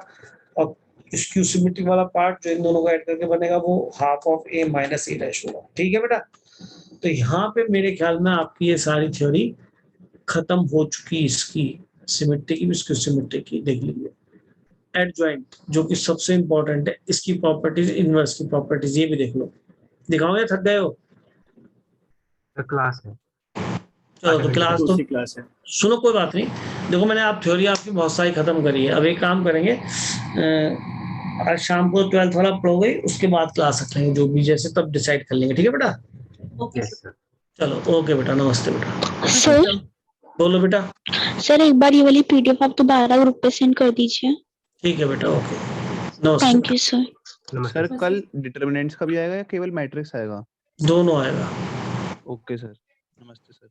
और स्क्यू सिमेट्रिक वाला पार्ट जो इन दोनों को ऐड करके बनेगा वो half of A minus A dash होगा। ठीक है बेटा, तो यहाँ पे मेरे ख्याल में आपकी ये सारी थ्योरी खत्म हो चुकी है, इसकी सिमेट्रिक की, स्क्यू सिमेट्रिक की देख लीजिए। एडजॉइंट जो कि सबसे इंपॉर्टेंट है, इसकी प्रॉपर्टीज, इनवर्स की प्रॉपर्टीज, ये भी देख लो। दिखाओगे, थक गए हो? क्लास है। चलो तो क्लास तो दूसरी क्लास है। सुनो, कोई बात नहीं, देखो मैंने आप थ्योरी आपकी बहुत सारी खत्म करी है। अब एक काम करेंगे, आज शाम को 12th वाला पढ़ोगे, उसके बाद क्लास रख लेंगे, जो भी जैसे तब डिसाइड कर लेंगे। ठीक है बेटा, ओके यस सर। सर। चलो ओके बेटा, नमस्ते बेटा। सर बोलो बेटा। सर एक बार ये वाली पीडीएफ आप दोबारा ग्रुप पे सेंड कर दीजिए। ठीक है बेटा, ओके, नमस्ते। Thank you sir. नमस्ते सर कल डिटर्मिनेंट्स का भी आएगा या केवल मैट्रिक्स आएगा? दोनों आएगा। ओके सर, नमस्ते सर।